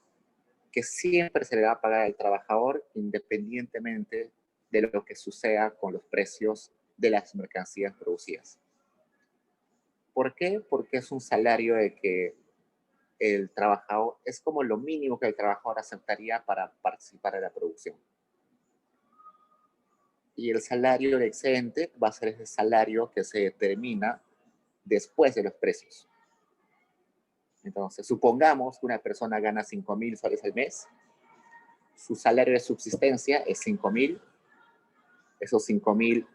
que siempre se le va a pagar al trabajador independientemente de lo que suceda con los precios de las mercancías producidas. ¿Por qué? Porque es un salario de que el trabajador, es como lo mínimo que el trabajador aceptaría para participar en la producción. Y el salario de excedente va a ser ese salario que se determina después de los precios. Entonces, supongamos que una persona gana 5.000 soles al mes, su salario de subsistencia es 5.000, esos 5.000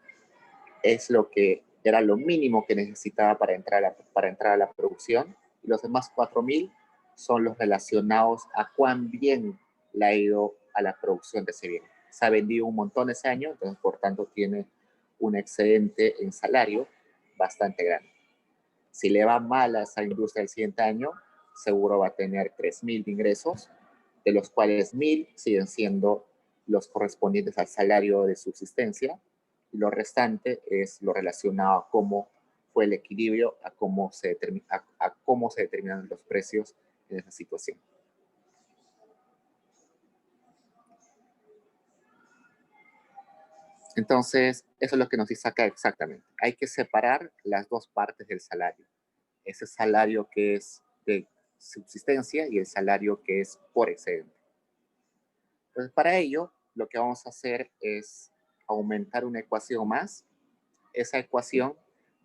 es lo que era lo mínimo que necesitaba para entrar a la producción, y los demás 4.000 son los relacionados a cuán bien le ha ido a la producción de ese bien. Se ha vendido un montón ese año, entonces por tanto tiene un excedente en salario bastante grande. Si le va mal a esa industria el siguiente año, seguro va a tener 3.000 de ingresos, de los cuales 1.000 siguen siendo los correspondientes al salario de subsistencia, y lo restante es lo relacionado a cómo fue el equilibrio, a cómo se determinan los precios en esa situación. Entonces, eso es lo que nos dice acá exactamente. Hay que separar las dos partes del salario. Ese salario que es de subsistencia y el salario que es por excedente. Entonces, para ello, lo que vamos a hacer es aumentar una ecuación más. Esa ecuación,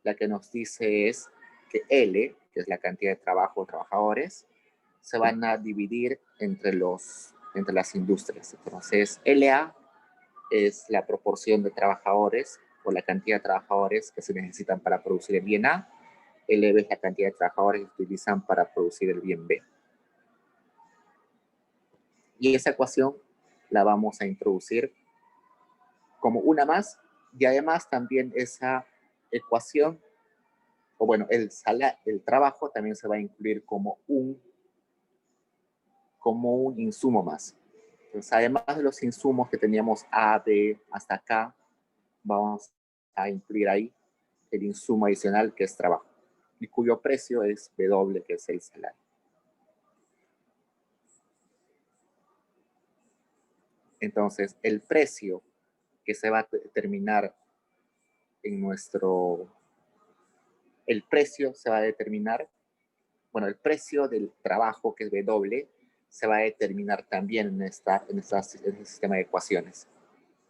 la que nos dice es que L, que es la cantidad de trabajo o trabajadores, se van a dividir entre las industrias. Entonces, LA es la proporción de trabajadores o la cantidad de trabajadores que se necesitan para producir el bien A. LB es la cantidad de trabajadores que se utilizan para producir el bien B. Y esa ecuación la vamos a introducir como una más, y además también esa ecuación, o bueno, el trabajo también se va a incluir como un insumo más. Entonces, además de los insumos que teníamos A, B, hasta acá, vamos a incluir ahí el insumo adicional que es trabajo, y cuyo precio es W, que es el salario. Entonces, el precio que se va a determinar el precio se va a determinar, bueno, el precio del trabajo, que es W, se va a determinar también en este sistema de ecuaciones.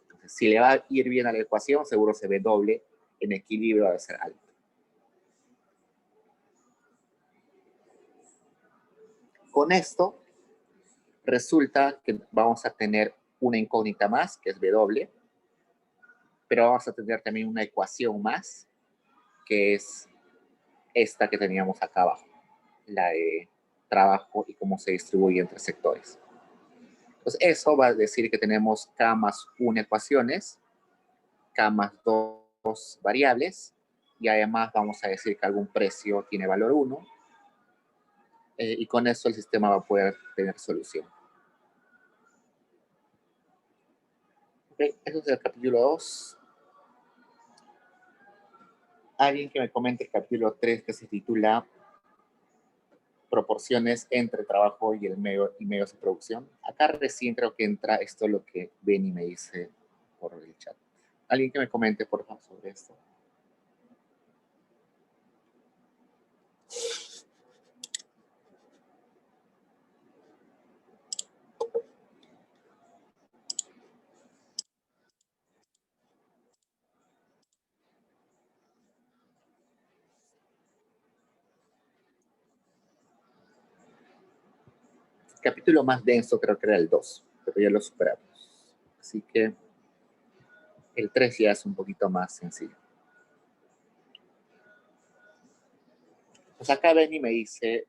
Entonces, si le va a ir bien a la ecuación, seguro se ve W en equilibrio, debe ser alto. Con esto, resulta que vamos a tener una incógnita más, que es W, pero vamos a tener también una ecuación más, que es esta que teníamos acá abajo, la de trabajo y cómo se distribuye entre sectores. Entonces, eso va a decir que tenemos K más 1 ecuaciones, K más 2 variables, y además vamos a decir que algún precio tiene valor 1, y con eso el sistema va a poder tener solución. Okay, eso es el capítulo 2. Alguien que me comente el capítulo 3, que se titula Proporciones entre trabajo y medios de producción. Acá recién creo que entra esto, lo que Benny me dice por el chat. Alguien que me comente, por favor, sobre esto. El capítulo más denso creo que era el 2, pero ya lo superamos. Así que el 3 ya es un poquito más sencillo. Pues acá Benny me dice,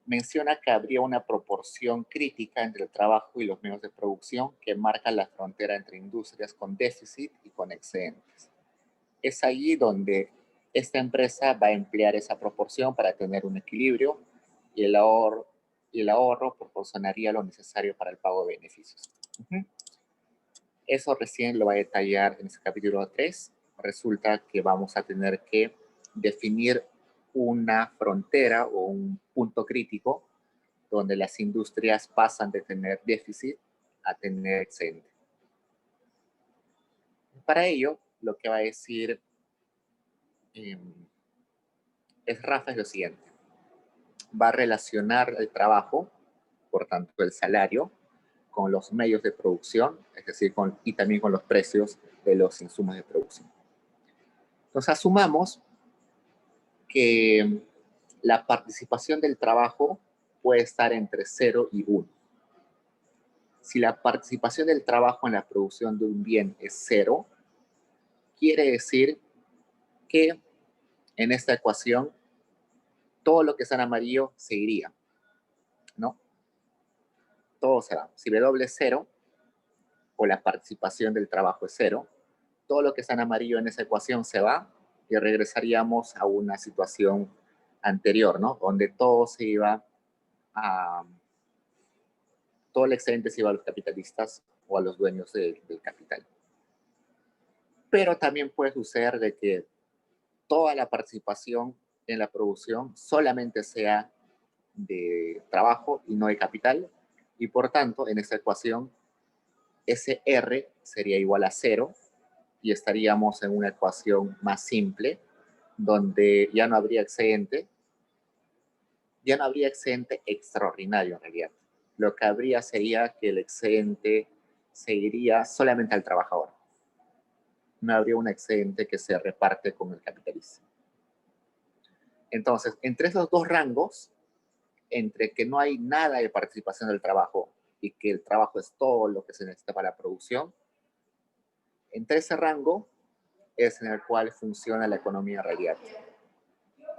menciona que habría una proporción crítica entre el trabajo y los medios de producción que marca la frontera entre industrias con déficit y con excedentes. Es allí donde esta empresa va a emplear esa proporción para tener un equilibrio y el ahorro proporcionaría lo necesario para el pago de beneficios. Eso recién lo va a detallar en ese capítulo 3. Resulta que vamos a tener que definir una frontera o un punto crítico donde las industrias pasan de tener déficit a tener excedente. Para ello, lo que va a decir Rafa es lo siguiente. Va a relacionar el trabajo, por tanto el salario, con los medios de producción, es decir, y también con los precios de los insumos de producción. Entonces, asumamos que la participación del trabajo puede estar entre 0 y 1. Si la participación del trabajo en la producción de un bien es 0, quiere decir que en esta ecuación todo lo que está en amarillo seguiría, ¿no? Todo se va. Si W es 0, o la participación del trabajo es 0, todo lo que está en amarillo en esa ecuación se va y regresaríamos a una situación anterior, ¿no? Donde todo se iba a... todo el excedente se iba a los capitalistas o a los dueños del capital. Pero también puede suceder de que toda la participación en la producción solamente sea de trabajo y no de capital, y por tanto, en esta ecuación, ese R sería igual a 0, y estaríamos en una ecuación más simple, donde ya no habría excedente extraordinario en realidad. Lo que habría sería que el excedente se iría solamente al trabajador. No habría un excedente que se reparte con el capitalista. Entonces, entre esos dos rangos, entre que no hay nada de participación del trabajo y que el trabajo es todo lo que se necesita para la producción, entre ese rango es en el cual funciona la economía en realidad.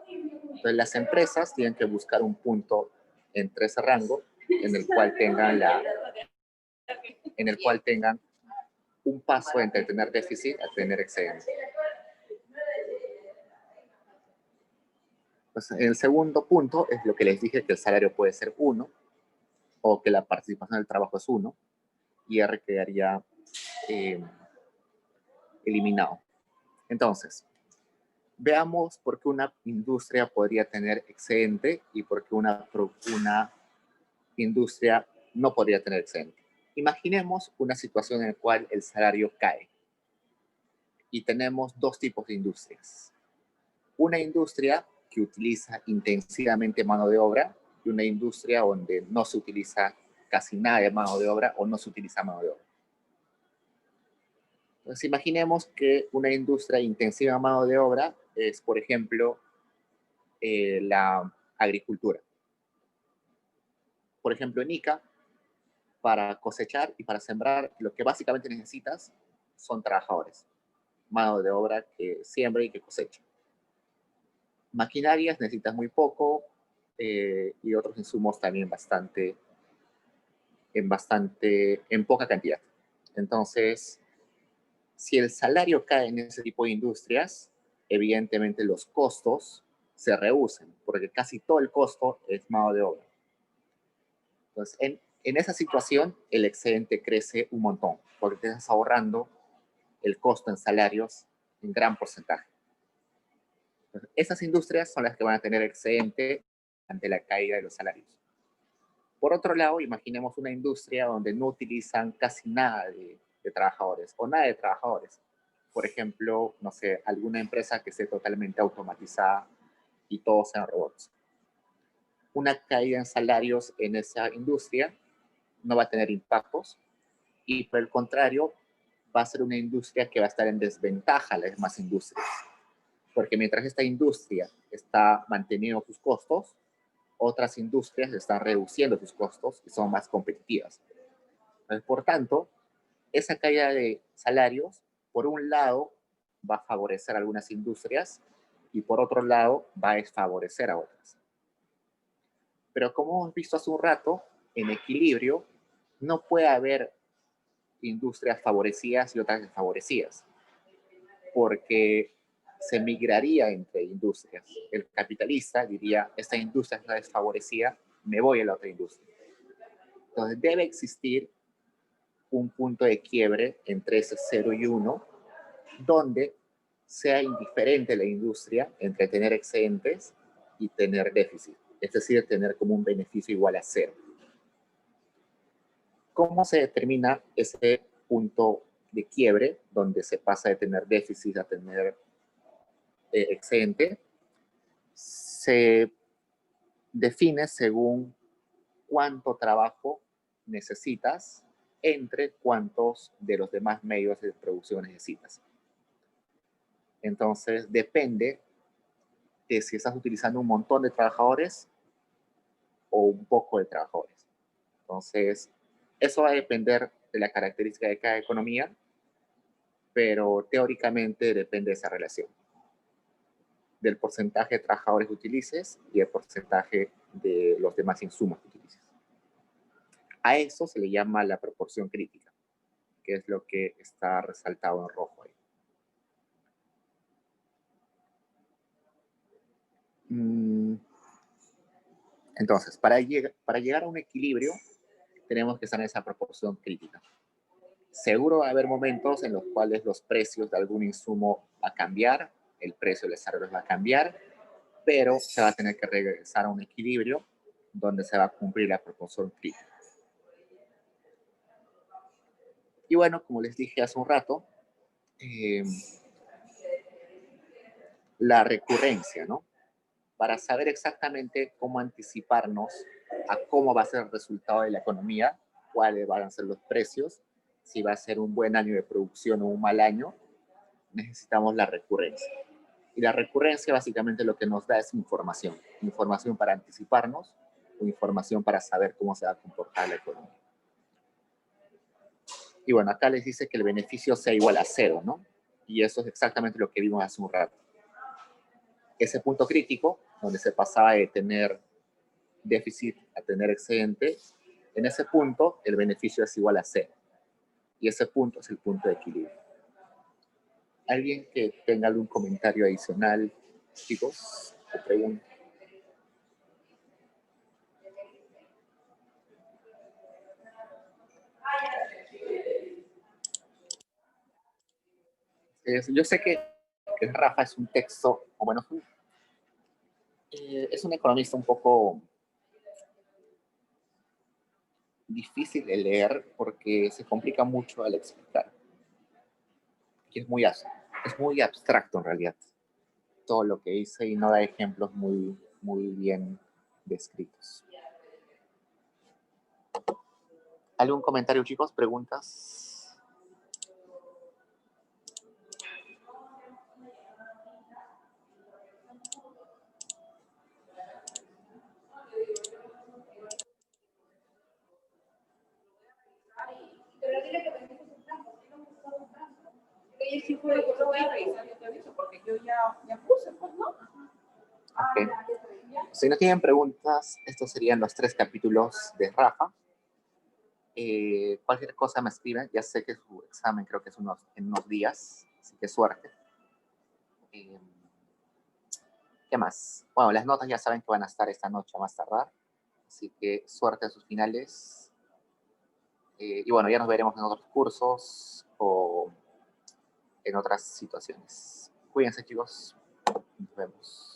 Entonces, las empresas tienen que buscar un punto entre ese rango en el cual tengan un paso entre tener déficit a tener excedente. Pues el segundo punto es lo que les dije, que el salario puede ser 1 o que la participación del trabajo es 1 y R quedaría eliminado. Entonces, veamos por qué una industria podría tener excedente y por qué una industria no podría tener excedente. Imaginemos una situación en la cual el salario cae y tenemos dos tipos de industrias. Una industria que utiliza intensivamente mano de obra y una industria donde no se utiliza casi nada de mano de obra o no se utiliza mano de obra. Entonces, imaginemos que una industria intensiva en mano de obra es, por ejemplo, la agricultura. Por ejemplo, en Ica, para cosechar y para sembrar, lo que básicamente necesitas son trabajadores, mano de obra que siembra y que cosecha. Maquinarias necesitas muy poco y otros insumos también en poca cantidad. Entonces, si el salario cae en ese tipo de industrias, evidentemente los costos se reducen, porque casi todo el costo es mano de obra. Entonces, en esa situación, el excedente crece un montón, porque te estás ahorrando el costo en salarios en gran porcentaje. Entonces, esas industrias son las que van a tener excedente ante la caída de los salarios. Por otro lado, imaginemos una industria donde no utilizan casi nada de trabajadores o nada de trabajadores. Por ejemplo, no sé, alguna empresa que esté totalmente automatizada y todos sean robots. Una caída en salarios en esa industria no va a tener impactos y por el contrario va a ser una industria que va a estar en desventaja a las demás industrias. Porque mientras esta industria está manteniendo sus costos, otras industrias están reduciendo sus costos y son más competitivas. Entonces, por tanto, esa caída de salarios, por un lado, va a favorecer a algunas industrias y por otro lado va a desfavorecer a otras. Pero como hemos visto hace un rato, en equilibrio no puede haber industrias favorecidas y otras desfavorecidas, porque se migraría entre industrias. El capitalista diría, esta industria está desfavorecida, me voy a la otra industria. Entonces debe existir un punto de quiebre entre ese 0 y 1, donde sea indiferente la industria entre tener excedentes y tener déficit, es decir, tener como un beneficio igual a 0. ¿Cómo se determina ese punto de quiebre donde se pasa de tener déficit a tener excedente? Se define según cuánto trabajo necesitas entre cuántos de los demás medios de producción necesitas. Entonces, depende de si estás utilizando un montón de trabajadores o un poco de trabajadores. Entonces, eso va a depender de la característica de cada economía, pero teóricamente depende de esa relación, del porcentaje de trabajadores que utilices y el porcentaje de los demás insumos que utilices. A eso se le llama la proporción crítica, que es lo que está resaltado en rojo ahí. Entonces, para llegar a un equilibrio, tenemos que estar en esa proporción crítica. Seguro va a haber momentos en los cuales los precios de algún insumo va a cambiar, el precio de los salarios va a cambiar, pero se va a tener que regresar a un equilibrio donde se va a cumplir la proporción crítica. Y bueno, como les dije hace un rato, la recurrencia, ¿no? Para saber exactamente cómo anticiparnos a cómo va a ser el resultado de la economía, cuáles van a ser los precios, si va a ser un buen año de producción o un mal año, necesitamos la recurrencia. Y la recurrencia básicamente lo que nos da es información. Información para anticiparnos o información para saber cómo se va a comportar la economía. Y bueno, acá les dice que el beneficio sea igual a 0, ¿no? Y eso es exactamente lo que vimos hace un rato. Ese punto crítico, donde se pasaba de tener déficit a tener excedente, en ese punto el beneficio es igual a 0. Y ese punto es el punto de equilibrio. ¿Alguien que tenga algún comentario adicional, chicos, o pregunta? Yo sé que Rafa es un texto, o bueno, es un economista un poco difícil de leer porque se complica mucho al explicar. Y es muy abstracto en realidad todo lo que dice y no da ejemplos muy bien descritos. ¿Algún comentario, chicos? ¿Preguntas? Okay. Si no tienen preguntas, estos serían los 3 capítulos de Rafa. Cualquier cosa me escriben. Ya sé que su examen creo que es en unos días, así que suerte. ¿Qué más? Bueno, las notas ya saben que van a estar esta noche a más tardar, así que suerte en sus finales. Y bueno, ya nos veremos en otros cursos o en otras situaciones. Cuídense, chicos. Nos vemos.